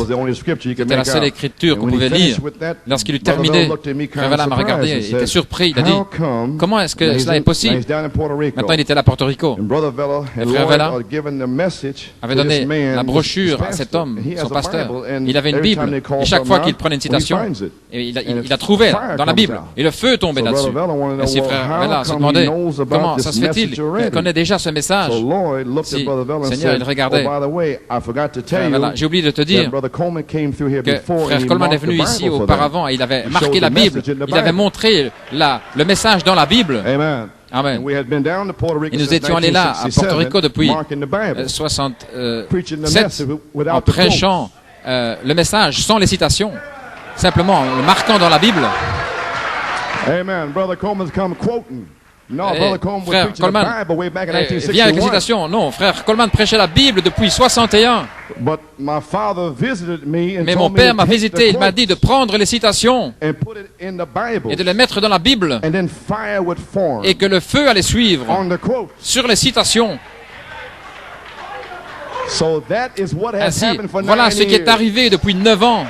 C'était la seule écriture qu'on pouvait lire. Lorsqu'il eut terminé, Frère Vela m'a regardé, il était surpris, il a dit, comment est-ce que cela est possible? Maintenant, il était là à Porto Rico. Et Frère Vela avait donné la brochure à cet homme, son pasteur. Il avait une Bible, et chaque fois qu'il prenait une citation, il la trouvait dans la Bible, et le feu tombait là-dessus. Ainsi, Frère Vela se demandait, comment ça se fait-il qu'il connaît déjà ce message? Si, Seigneur, il regardait. J'ai oublié de te dire que Frère Coleman est venu ici auparavant et il avait marqué la Bible, il avait montré le message dans la Bible. Amen. Et nous étions allés là, à Porto Rico, depuis 67, en prêchant le message sans les citations, simplement en le marquant dans la Bible. Amen. Brother Coleman's come quoting. Frère Coleman vient avec les citations. Non, Frère Coleman prêchait la Bible depuis 61. Mais mon père m'a visité, il m'a dit de prendre les citations et de les mettre dans la Bible et que le feu allait suivre sur les citations. Ainsi, voilà ce qui est arrivé depuis 9 ans.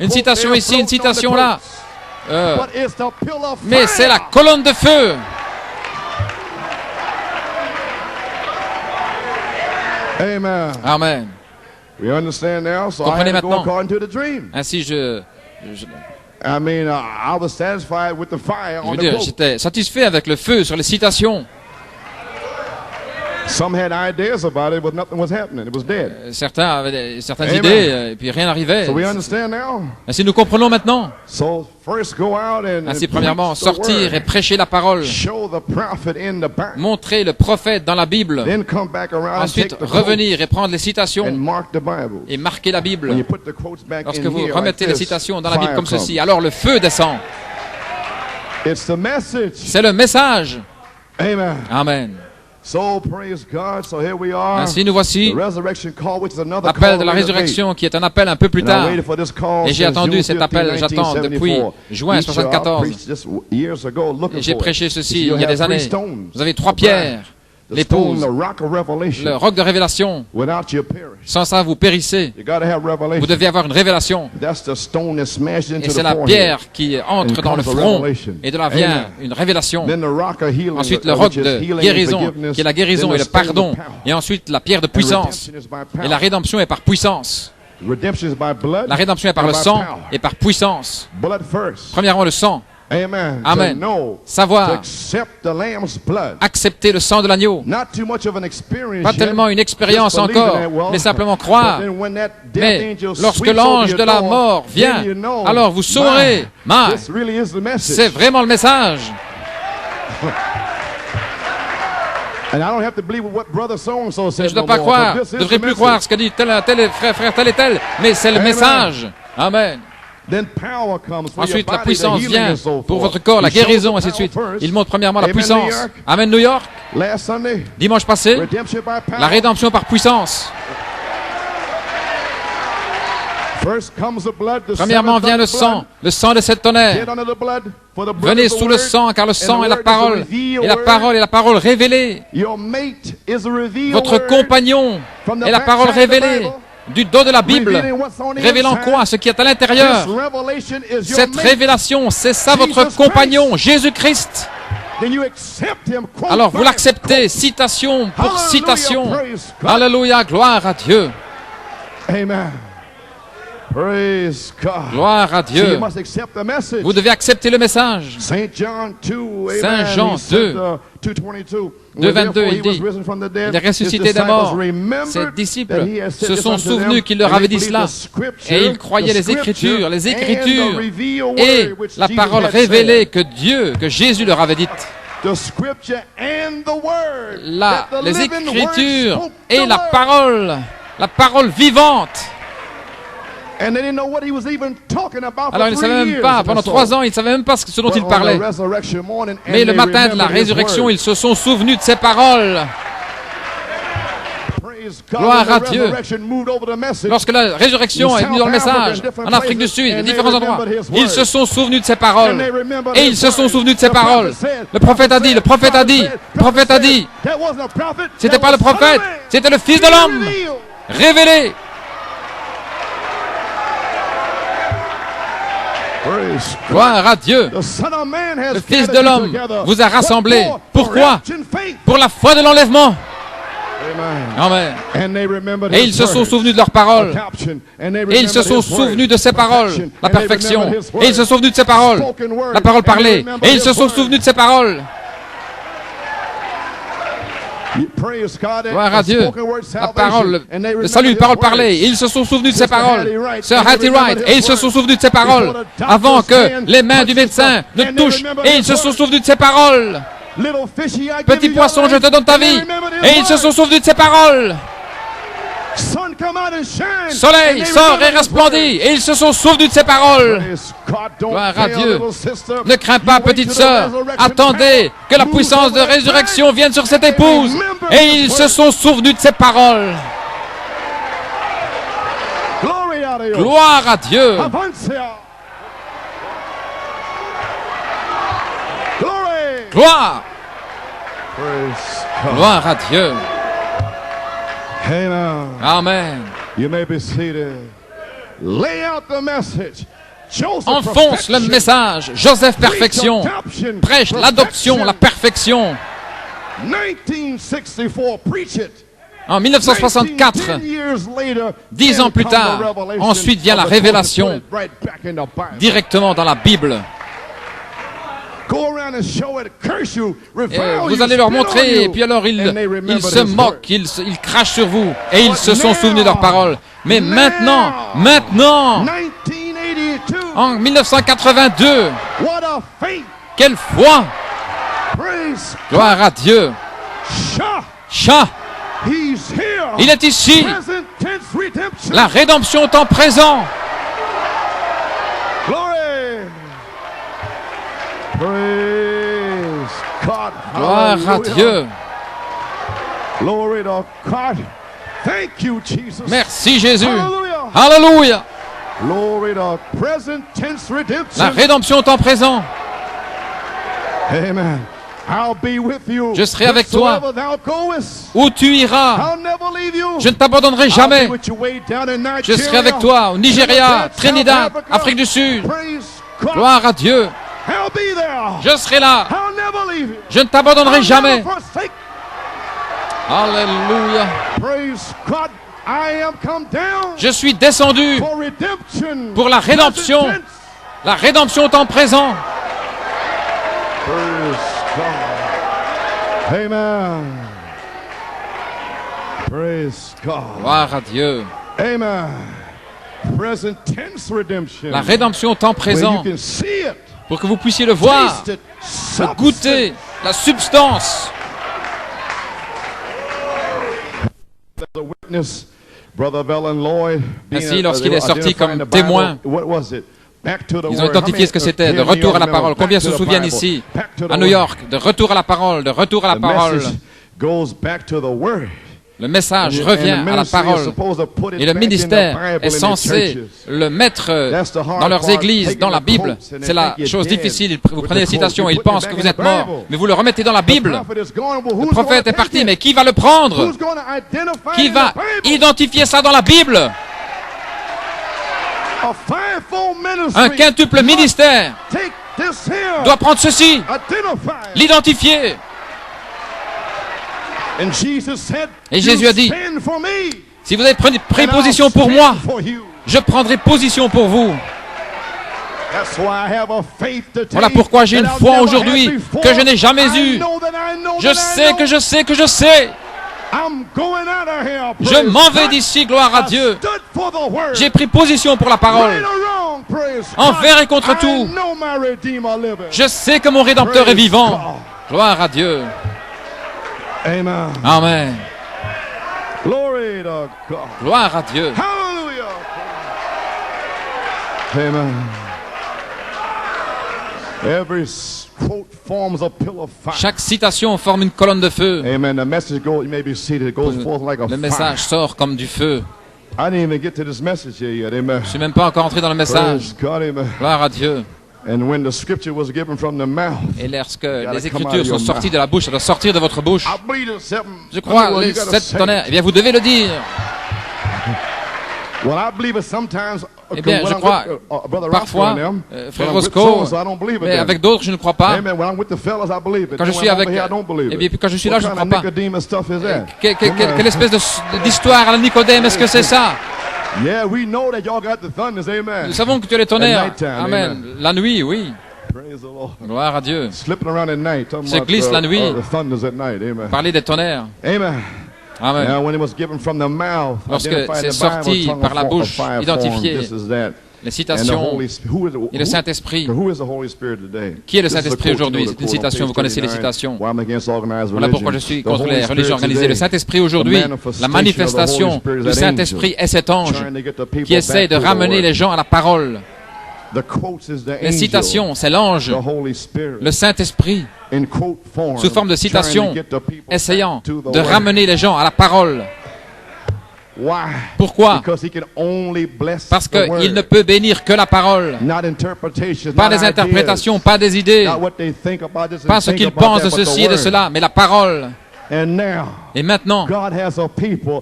Une citation ici, une citation là. Mais c'est la colonne de feu. Amen. Comprenez maintenant. Ainsi, je veux dire, j'étais satisfait avec le feu sur les citations. Certains avaient certaines idées, et puis rien n'arrivait. Ainsi, nous comprenons maintenant. Ainsi, premièrement, sortir et prêcher la parole. Montrer le prophète dans la Bible. Ensuite, revenir et prendre les citations et marquer la Bible. Lorsque vous remettez les citations dans la Bible comme ceci, alors le feu descend. C'est le message. Amen. Ainsi, nous voici, l'appel de la résurrection qui est un appel un peu plus tard. Et j'ai attendu cet appel, j'attends depuis juin 1974. Et j'ai prêché ceci il y a des années. Vous avez 3 pierres, l'épouse, le roc de révélation. Sans ça, vous périssez. Vous devez avoir une révélation. Et c'est la pierre qui entre dans le front et de là vient une révélation. Ensuite, le roc de guérison, qui est la guérison et le pardon. Et ensuite, la pierre de puissance. Et la rédemption est par puissance. La rédemption est par le sang et par puissance. Premièrement, le sang. Amen. Savoir accepter le sang de l'agneau. Pas tellement une expérience encore, mais simplement croire. Mais lorsque l'ange de la mort vient, alors vous saurez, c'est vraiment le message. Je ne dois pas croire, je ne devrais plus croire ce que dit tel frère tel et tel, mais c'est le message. Amen. Ensuite, la puissance vient pour votre corps, la guérison, ainsi de suite. Il montre premièrement la puissance. Amen, New York. Dimanche passé, la rédemption par puissance. Premièrement vient le sang de cette tonnerre. Venez sous le sang, car le sang est la parole. Et la parole est la parole révélée. Votre compagnon est la parole révélée. Du dos de la Bible, révélant quoi? Ce qui est à l'intérieur. Cette révélation, c'est ça votre compagnon, Jésus-Christ. Alors vous l'acceptez, citation pour citation. Alléluia, gloire à Dieu. Gloire à Dieu. Vous devez accepter le message. Saint Jean 2, 2:22, il dit, il est ressuscité des morts. Ses disciples se sont souvenus qu'il leur avait dit cela. Et ils croyaient les Écritures et la parole révélée que Jésus leur avait dite. Les Écritures et la parole vivante. Alors ils ne savaient même pas, pendant 3 ans, ils ne savaient même pas ce dont il parlait. Mais le matin de la résurrection, ils se sont souvenus de ces paroles. Gloire à Dieu. Lorsque la résurrection est venue dans le message, en Afrique du Sud, à différents endroits, ils se sont souvenus de ces paroles. Et ils se sont souvenus de ces paroles. Le prophète a dit, le prophète a dit, le prophète a dit. C'était pas le prophète, c'était le Fils de l'homme. Révélé. Gloire à Dieu. Le Fils de l'homme vous a rassemblés. Pourquoi? Pour la foi de l'enlèvement. Amen. Et ils se sont souvenus de leurs paroles. Et ils se sont souvenus de ces paroles, la perfection. Et ils se sont souvenus de ces paroles, la parole parlée. Et ils se sont souvenus de ces paroles. Gloire à Dieu. La parole, le salut, une parole parlée. Et ils se sont souvenus de ces paroles. Sir Hattie Wright. Et ils se sont souvenus de ces paroles avant que les mains du médecin ne touchent. Et ils se sont souvenus de ces paroles. Petit poisson, je te donne ta vie. Et ils se sont souvenus de ces paroles. Soleil sort et resplendit. Et ils se sont souvenus de ces paroles. Gloire à Dieu. Ne crains pas, petite sœur. Attendez que la puissance de résurrection vienne sur cette épouse. Et ils se sont souvenus de ces paroles. Gloire à Dieu. Gloire. Gloire à Dieu. Amen. Enfonce le message. Joseph perfection. Prêche l'adoption, la perfection. En 1964, 10 ans plus tard, ensuite vient la révélation directement dans la Bible. Vous allez leur montrer, et puis alors ils se moquent, ils crachent sur vous, et ils se sont souvenus de leurs paroles. Mais maintenant, en 1982, quelle foi! Gloire à Dieu! Chat! Il est ici! La rédemption est en présent! Gloire à Dieu. Merci Jésus. Alléluia. La rédemption est en présent. Je serai avec toi où tu iras. Je ne t'abandonnerai jamais. Je serai avec toi au Nigeria, Trinidad, Afrique du Sud. Gloire à Dieu. Je serai là. Je ne t'abandonnerai jamais. Alléluia. Je suis descendu pour la rédemption. La rédemption est en présent. Amen. Gloire à Dieu. Amen. La rédemption est en présent. Pour que vous puissiez le voir, le goûter, la substance. Ainsi, lorsqu'il est sorti comme témoin, ils ont identifié ce que c'était, de retour à la parole. Combien se souviennent ici, à New York, de retour à la parole, de retour à la parole. Le message revient à la parole et le ministère est censé le mettre dans leurs églises, dans la Bible. C'est la chose difficile. Vous prenez les citations et ils pensent que vous êtes mort, mais vous le remettez dans la Bible. Le prophète est parti, mais qui va le prendre? Qui va identifier ça dans la Bible? Un quintuple ministère doit prendre ceci, l'identifier. Et Jésus a dit, si vous avez pris position pour moi, Je prendrai position pour vous. Voilà pourquoi j'ai une foi aujourd'hui que je n'ai jamais eue. Je sais que je sais que je sais. Je m'en vais d'ici, gloire à Dieu. J'ai pris position pour la parole. Envers et contre tout. Je sais que mon Rédempteur est vivant. Gloire à Dieu. Amen. Gloire à Dieu. Amen. Chaque citation forme une colonne de feu. Amen. The message goes, you may be seated, it goes forth like a Le message sort comme du feu. I didn't even get to this message here yet. Amen. Je ne suis même pas encore entré dans le message. God, amen. Gloire à Dieu. And when the scripture was given from the mouth, et lorsque les Écritures sont sorties de la bouche, elles doivent sortir de votre bouche. Je crois, les 7 tonnerres. Eh bien, vous devez le dire. Eh bien, je crois, parfois, frère Roscoe, mais avec d'autres, je ne crois pas. Quand je suis avec... Eh bien, quand je suis là, je ne crois pas. Quelle espèce d'histoire à la Nicodème, est-ce que c'est ça? Nous savons que tu as les tonnerres. Amen. La nuit, oui. Gloire à Dieu. Se glisse la nuit. Parler des tonnerres. Amen. Lorsque c'est sorti par la bouche, identifié, les citations et le Saint-Esprit. Qui est le Saint-Esprit aujourd'hui? C'est une citation, vous connaissez les citations. Voilà pourquoi je suis contre les religions organisées. Le Saint-Esprit aujourd'hui, la manifestation du Saint-Esprit est cet ange qui essaie de ramener les gens à la parole. Les citations, c'est l'ange, le Saint-Esprit, sous forme de citation, essayant de ramener les gens à la parole. Pourquoi? Parce qu'il ne peut bénir que la parole. Pas des interprétations, pas des idées, pas ce qu'ils pensent de ceci et de cela, mais la parole. Et maintenant,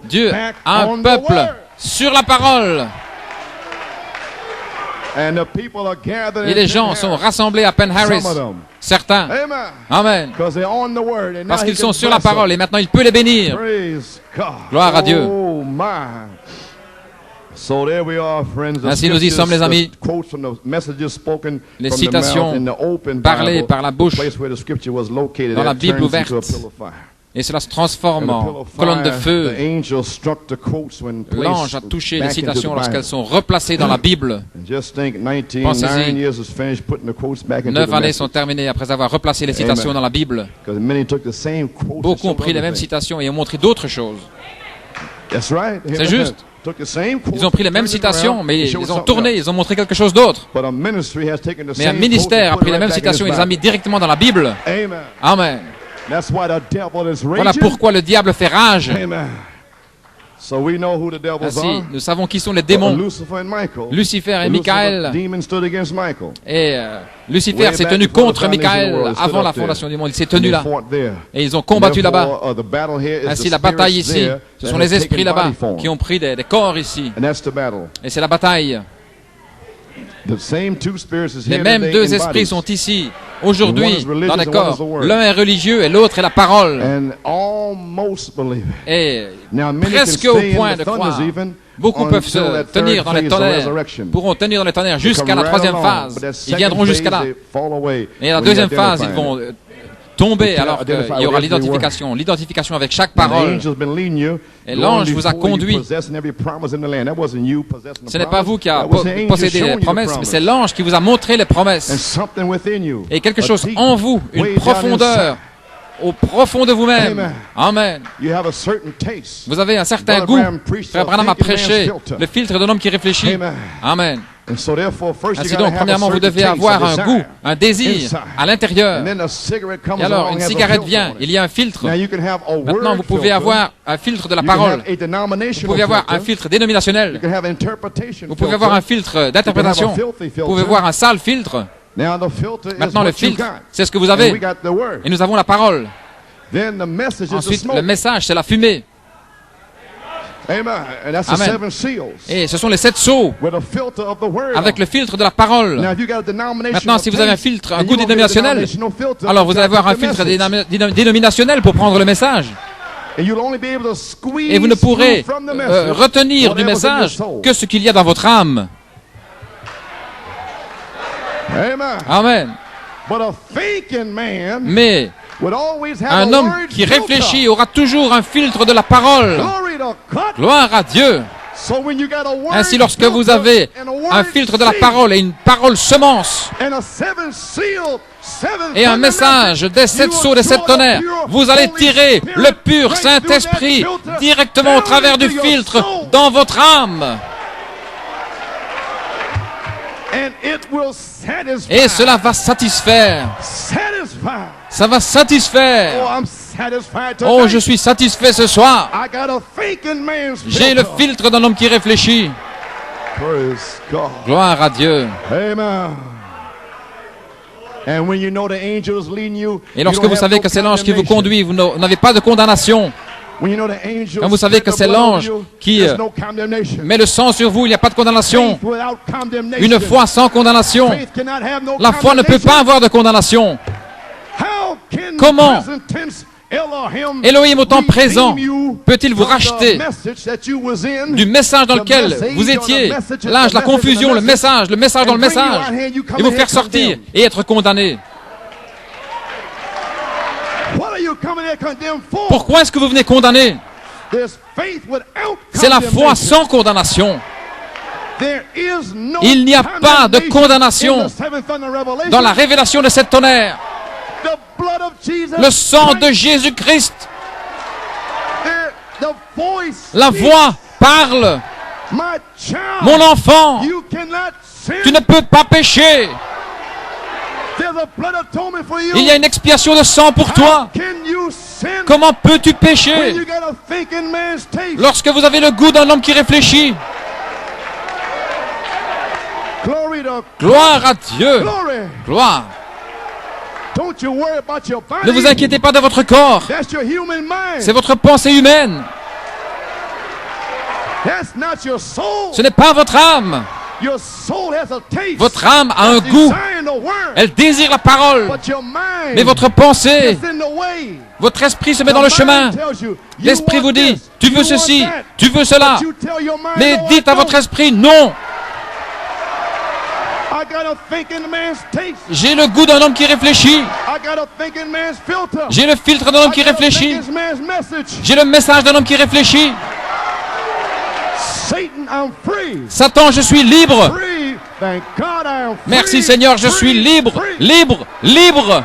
Dieu a un peuple sur la parole. Et les gens sont rassemblés à Penn Harris. Certains. Amen. Parce qu'ils sont sur la parole et maintenant il peut les bénir. Gloire à Dieu. Ainsi nous y sommes, les amis. Les citations parlées par la bouche dans la Bible ouverte. Et cela se transforme en colonne de feu. L'ange a touché les citations lorsqu'elles sont replacées dans la Bible. Pensez-y, 9 années sont terminées après avoir replacé les citations dans la Bible. Beaucoup ont pris les mêmes citations et ont montré d'autres choses. C'est juste. Ils ont pris les mêmes citations, mais ils ont tourné, ils ont montré quelque chose d'autre. Mais un ministère a pris les mêmes citations et les a mis directement dans la Bible. Amen. Voilà pourquoi le diable fait rage. Ainsi, nous savons qui sont les démons. Lucifer et Michael. Et Lucifer s'est tenu contre Michael avant la fondation du monde. Il s'est tenu là. Et ils ont combattu là-bas. Ainsi, la bataille ici, ce sont les esprits là-bas qui ont pris des corps ici. Et c'est la bataille. Les mêmes deux esprits sont ici, aujourd'hui, dans les corps. L'un est religieux et l'autre est la parole. Et presque au point de croire, beaucoup peuvent se tenir dans les tonnerres, pourront tenir dans les tonnerres jusqu'à la 3e phase. Ils viendront jusqu'à là. Et à la 2e phase, ils vont tomber alors qu'il y aura l'identification avec chaque parole. Et l'ange vous a conduit. Ce n'est pas vous qui avez possédé les promesses, mais c'est l'ange qui vous a montré les promesses. Et quelque chose en vous, une profondeur, au profond de vous-même. Amen. Vous avez un certain goût. Frère Branham a prêché le filtre d'un homme qui réfléchit. Amen. Ainsi donc, premièrement, vous devez avoir un goût, un désir à l'intérieur. Et alors, une cigarette vient, il y a un filtre. Maintenant, vous pouvez avoir un filtre de la parole. Vous pouvez avoir un filtre dénominationnel. Vous pouvez avoir un filtre d'interprétation. Vous pouvez avoir un sale filtre. Maintenant, le filtre, c'est ce que vous avez. Et nous avons la parole. Ensuite, le message, c'est la fumée. Amen. Et ce sont les 7 sceaux avec le filtre de la parole. Maintenant, si vous avez un filtre, un goût dénominationnel, alors vous allez avoir un filtre dénominationnel pour prendre le message. Et vous ne pourrez retenir du message que ce qu'il y a dans votre âme. Amen. Mais un homme qui réfléchit aura toujours un filtre de la parole. Gloire à Dieu. Ainsi, lorsque vous avez un filtre de la parole et une parole semence et un message des 7 sceaux, des 7 tonnerres, vous allez tirer le pur Saint-Esprit directement au travers du filtre dans votre âme. Et cela va satisfaire. Ça va satisfaire. Oh, je suis satisfait ce soir. J'ai le filtre d'un homme qui réfléchit. Gloire à Dieu. Et lorsque vous savez que c'est l'ange qui vous conduit, vous n'avez pas de condamnation. Quand vous savez que c'est l'ange qui met le sang sur vous, il n'y a pas de condamnation. Une foi sans condamnation. La foi ne peut pas avoir de condamnation. Comment Elohim au temps présent peut-il vous racheter du message dans lequel vous étiez, l'âge, la confusion, le message dans le message, et vous faire sortir et être condamné? Pourquoi est-ce que vous venez condamner? C'est la foi sans condamnation. Il n'y a pas de condamnation dans la révélation de cette tonnerre. Le sang de Jésus-Christ. La voix parle. Mon enfant, tu ne peux pas pécher. Il y a une expiation de sang pour toi. Comment peux-tu pécher lorsque vous avez le goût d'un homme qui réfléchit? Gloire à Dieu. Gloire. Ne vous inquiétez pas de votre corps. C'est votre pensée humaine. Ce n'est pas votre âme. Votre âme a un goût. Elle désire la parole. Mais votre pensée, votre esprit se met dans le chemin. L'esprit vous dit, tu veux ceci, tu veux cela. Mais dites à votre esprit, non. J'ai le goût d'un homme qui réfléchit. J'ai le filtre d'un homme qui réfléchit. J'ai le message d'un homme qui réfléchit. Satan, je suis libre. Merci Seigneur, je suis libre, libre, libre.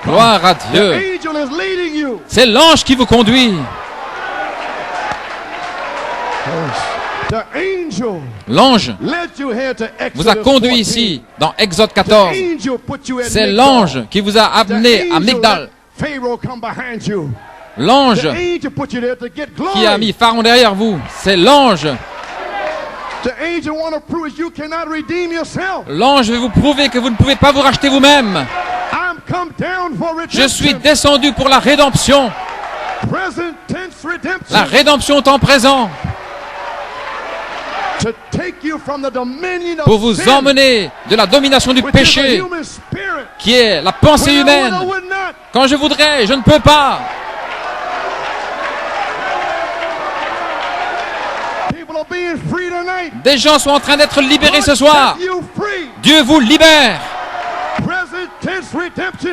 Gloire à Dieu. C'est l'ange qui vous conduit. L'ange vous a conduit ici, dans Exode 14. C'est l'ange qui vous a amené à Migdal. L'ange qui a mis Pharaon derrière vous. C'est l'ange. L'ange veut vous prouver que vous ne pouvez pas vous racheter vous-même. Je suis descendu pour la rédemption. La rédemption au temps présent. Pour vous emmener de la domination du péché, qui est la pensée humaine. Quand je voudrais, je ne peux pas. Des gens sont en train d'être libérés ce soir. Dieu vous libère.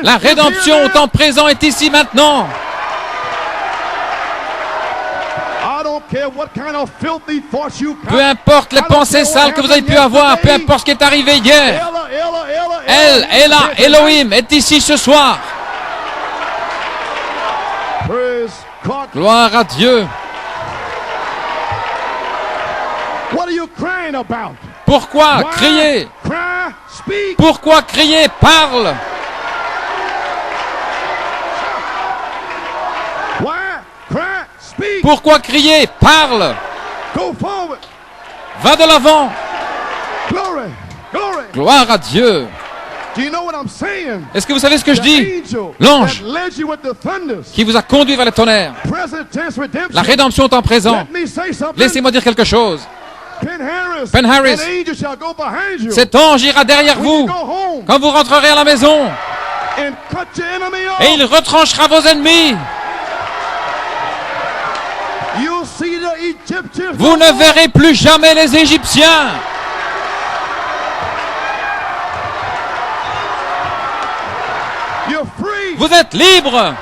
La rédemption au temps présent est ici maintenant. Peu importe les pensées sales que vous avez pu avoir, peu importe ce qui est arrivé hier, Elohim est ici ce soir. Gloire à Dieu. Pourquoi crier? Pourquoi crier? Parle. Pourquoi crier? Parle. Va de l'avant. Gloire à Dieu. Est-ce que vous savez ce que je dis? L'ange qui vous a conduit vers les tonnerres. La rédemption est en présent. Laissez-moi dire quelque chose. Ben Harris, cet ange ira derrière vous quand vous rentrerez à la maison. Et il retranchera vos ennemis. Vous ne verrez plus jamais les Égyptiens. Vous êtes libres.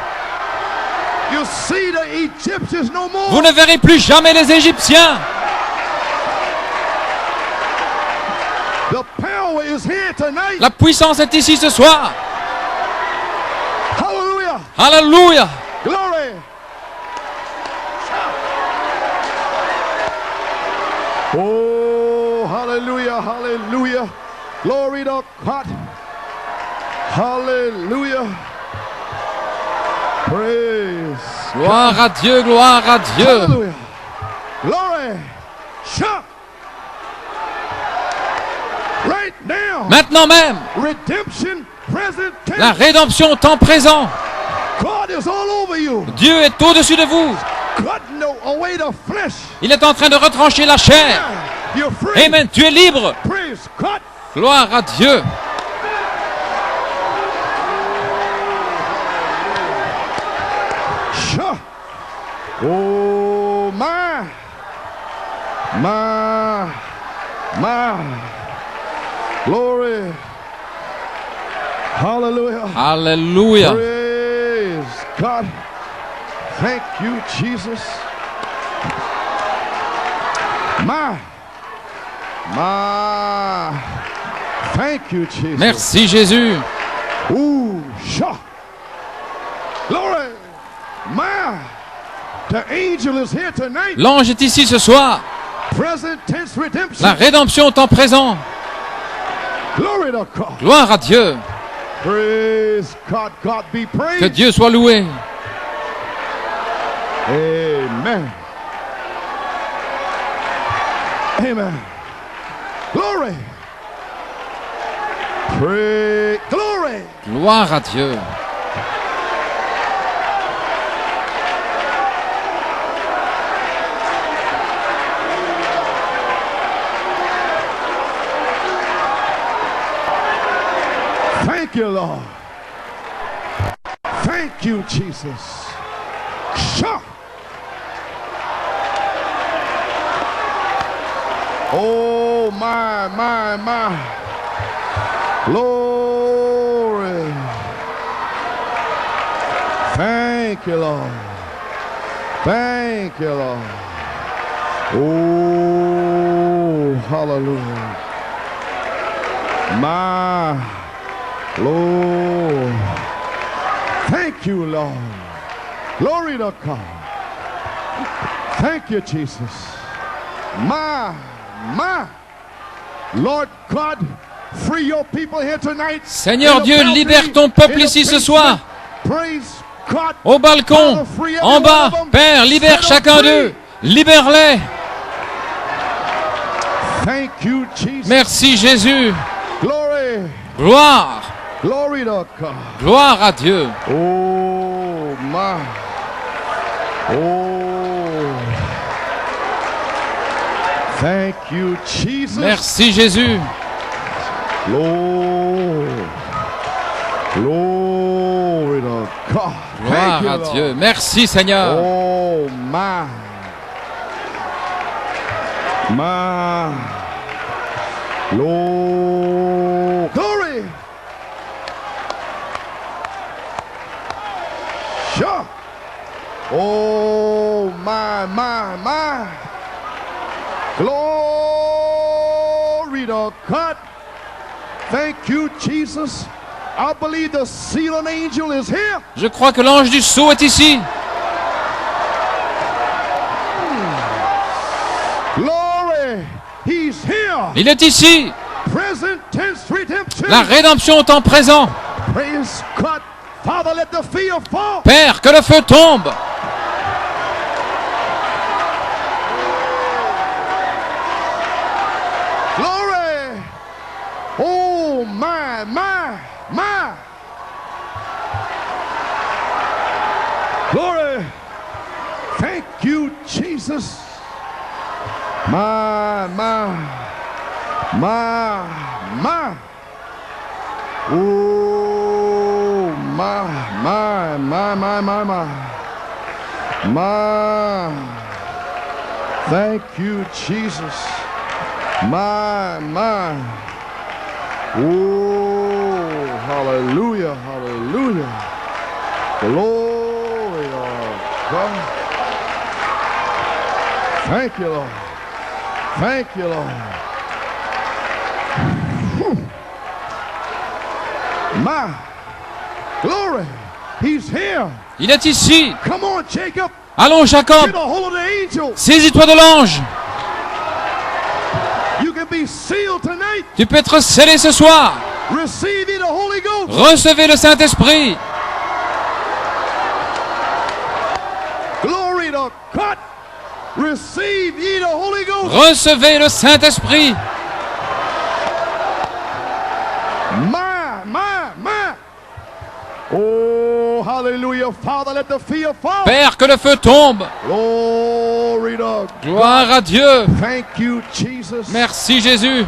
Vous ne verrez plus jamais les Égyptiens. La puissance est ici ce soir. Alléluia. Oh, hallelujah, hallelujah. Glory to God. Hallelujah. Praise. Gloire à Dieu, gloire à Dieu. Hallelujah. Glory. Shout. Right now. Maintenant même. Redemption present tense. La rédemption au temps présent. God is all over you. Dieu est au-dessus de vous. Cutting away the flesh. Il est en train de retrancher la chair. You're free. Amen. Tu es libre. Praise God. Gloire à Dieu. Oh my. Glory. Hallelujah. Hallelujah. Praise God. Thank you, Jesus. Thank you, Jesus. Merci Jésus. Ooh, sha. Glory. The angel is here tonight. L'ange est ici ce soir. Present tense redemption. La rédemption au temps présent. Glory to God. Gloire à Dieu. Praise God. God be praised. Que Dieu soit loué. Amen. Amen. Glory. Praise. Glory. Gloire à Dieu. Thank you, Lord. Thank you, Jesus. Sha. Oh, my. Glory. Thank you, Lord. Thank you, Lord. Oh, hallelujah. My Lord. Thank you, Lord. Glory to God. Thank you, Jesus. My. Lord God, free your people here tonight. Seigneur Dieu, libère ton peuple ici ce soir. Au balcon, en bas, Père, libère chacun d'eux. Libère-les. Merci Jésus. Gloire. Gloire à Dieu. Oh, my. Oh. Thank you, Jesus. Merci Jésus. Glory to God. Gloire à Dieu. Merci Seigneur. Oh, my. Lord. Glory. Sure. Oh, my. Glory to God. Thank you, Jesus. I believe the sealing angel is here. Je crois que l'ange du sceau est ici. Glory. He's here. Il est ici. Present tense redemption. La rédemption au temps présent. Praise God. Father, let the fire fall. Père, que le feu tombe. Glory. Oh, my. Glory. Thank you, Jesus. My. Oh, Thank you, Jesus. My. Oh, hallelujah, hallelujah. Glory to God. Thank you, Lord. Thank you, Lord. My glory. He's here. Il est ici. Come on, Jacob. Allons, Jacob. Get a hold of the angel. Saisis-toi de l'ange. You can be sealed tonight. Tu peux être scellé ce soir. Receive the Holy Ghost. Recevez le Saint-Esprit. Glory to God. Receive ye the Holy Ghost. Recevez le Saint-Esprit. My. Oh, hallelujah. Father, let the fire fall. Père, que le feu tombe. Glory to Gloire à Dieu. Thank you, Jesus. Merci, Jésus.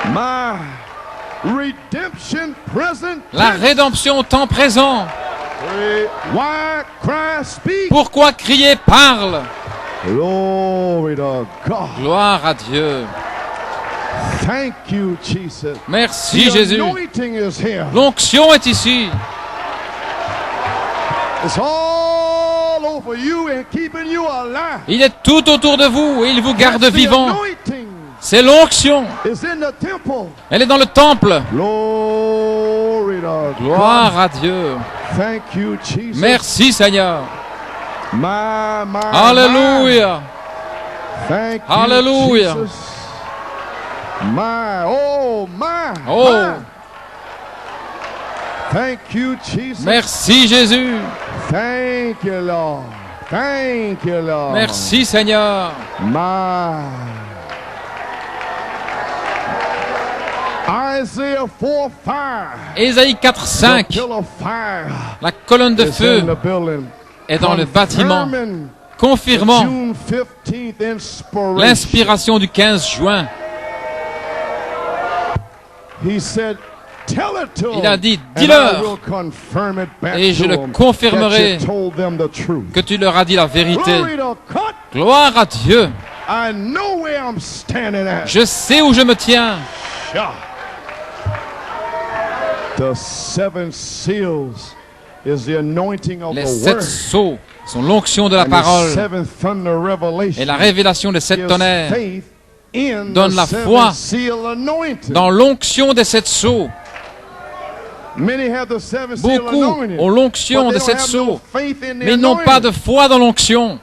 My redemption present. La rédemption temps présent. Why cry, speak? Pourquoi crier, parle? Glory to God. Gloire à Dieu. Thank you, Jesus. Merci, Jésus. L'onction est ici. It's all over you and keeping you alive. Il est tout autour de vous et il vous garde vivant. C'est l'onction. Elle est dans le temple. Gloire à Dieu. Thank you, Jesus. Merci, Seigneur. My. Alléluia. Thank you, Alléluia. Jesus. My. Oh. Thank you, Jesus. Merci, Jésus. Thank you, Lord. Thank you, Lord. Merci, Seigneur. My. Isaiah 4:5. Ésaïe 4:5. La colonne de feu est dans le bâtiment, confirmant l'inspiration du 15 juin. Il a dit, dis-leur, et je le confirmerai que tu leur as dit la vérité. Gloire à Dieu. Je sais où je me tiens. Les 7 sceaux sont l'onction de la parole, et la révélation des 7 tonnerres donne la foi dans l'onction des 7 sceaux. Beaucoup ont l'onction des 7 sceaux, mais ils n'ont pas de foi dans l'onction.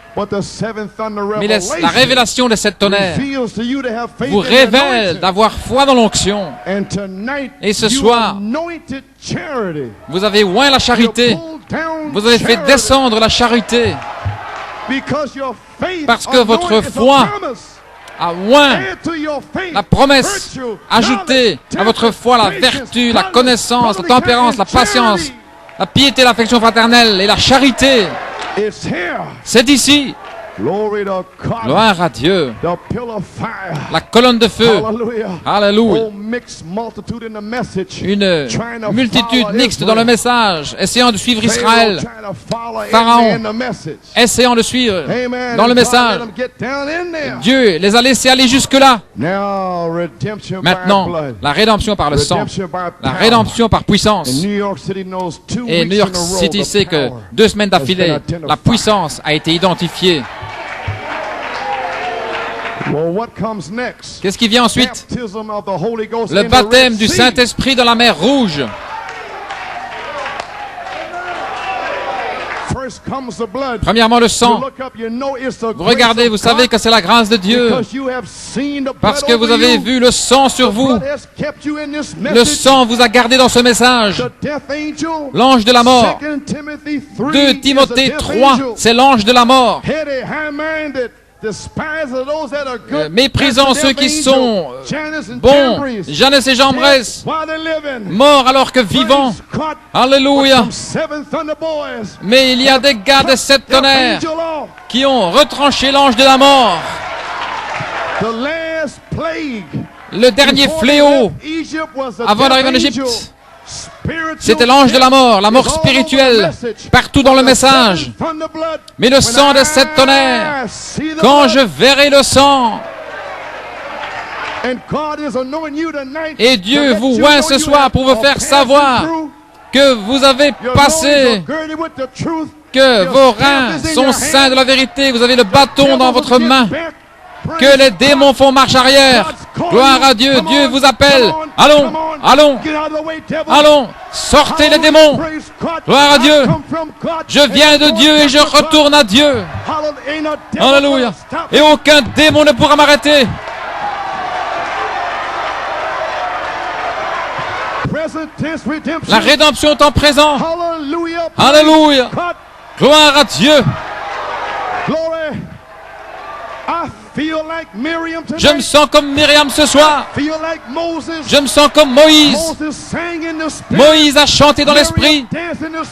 Mais la révélation des 7 tonnerres vous révèle d'avoir foi dans l'onction. Et ce soir, vous avez oint la charité. Vous avez fait descendre la charité. Parce que votre foi a oint la promesse, ajoutée à votre foi la vertu, la connaissance, la tempérance, la patience, la piété, l'affection fraternelle et la charité. C'est ici. Gloire à Dieu. La colonne de feu. Alléluia. Une multitude mixte dans le message, essayant de suivre Israël. Pharaon, essayant de suivre dans le message. Dieu les a laissés aller jusque-là. Maintenant, la rédemption par le sang, la rédemption par puissance. Et New York City sait que 2 semaines d'affilée, la puissance a été identifiée. Qu'est-ce qui vient ensuite? Le baptême du Saint-Esprit dans la mer Rouge. Premièrement, le sang. Vous regardez, vous savez que c'est la grâce de Dieu. Parce que vous avez vu le sang sur vous. Le sang vous a gardé dans ce message. L'ange de la mort. 2 Timothée 3, c'est l'ange de la mort. Méprisant ceux qui sont bons, Jannes et Jambres, morts alors que vivants. Alléluia. Mais il y a des gars des 7 tonnerres qui ont retranché l'ange de la mort. Le dernier fléau avant d'arriver en Égypte C'était l'ange de la mort spirituelle, partout dans le message. Mais le sang de cette tonnerre, quand je verrai le sang, et Dieu vous oint ce soir pour vous faire savoir que vous avez passé, que vos reins sont saints de la vérité, vous avez le bâton dans votre main, que les démons font marche arrière. Gloire à Dieu, Dieu vous appelle. Allons, allons, allons, sortez les démons. Gloire à Dieu. Je viens de Dieu et je retourne à Dieu. Alléluia. Et aucun démon ne pourra m'arrêter. La rédemption est en présent. Alléluia. Gloire à Dieu. Je me sens comme Myriam ce soir. Je me sens comme Moïse. Moïse a chanté dans l'esprit.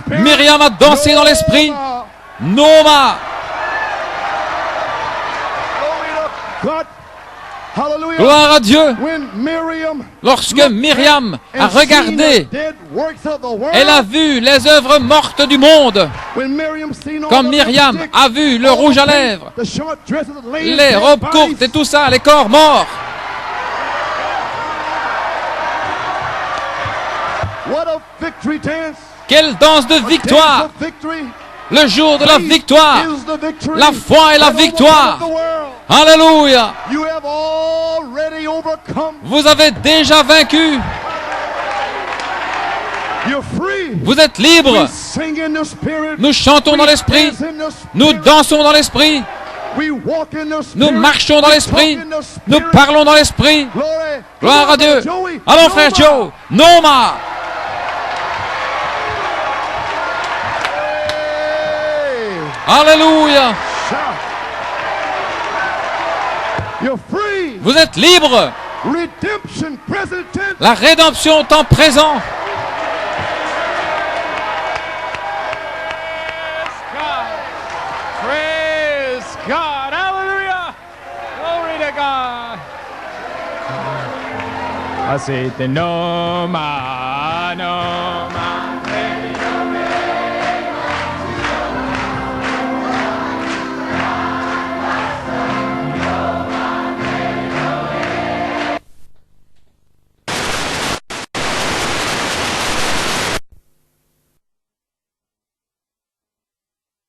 Myriam a dansé dans l'esprit. Noma. Gloire à Dieu. Lorsque Myriam a regardé, elle a vu les œuvres mortes du monde. Quand Myriam a vu le rouge à lèvres, les robes courtes et tout ça, les corps morts. Quelle danse de victoire! Le jour de la victoire, la foi et la victoire. Alléluia. Vous avez déjà vaincu. Vous êtes libre. Nous chantons dans l'esprit. Nous dansons dans l'esprit. Nous marchons dans l'esprit. Nous parlons dans l'esprit. Gloire à Dieu. Allons, frère Joe. Noma. Alléluia. Vous êtes libre. La rédemption est en présent. Praise God. Hallelujah. Glory to God. I say the no ma no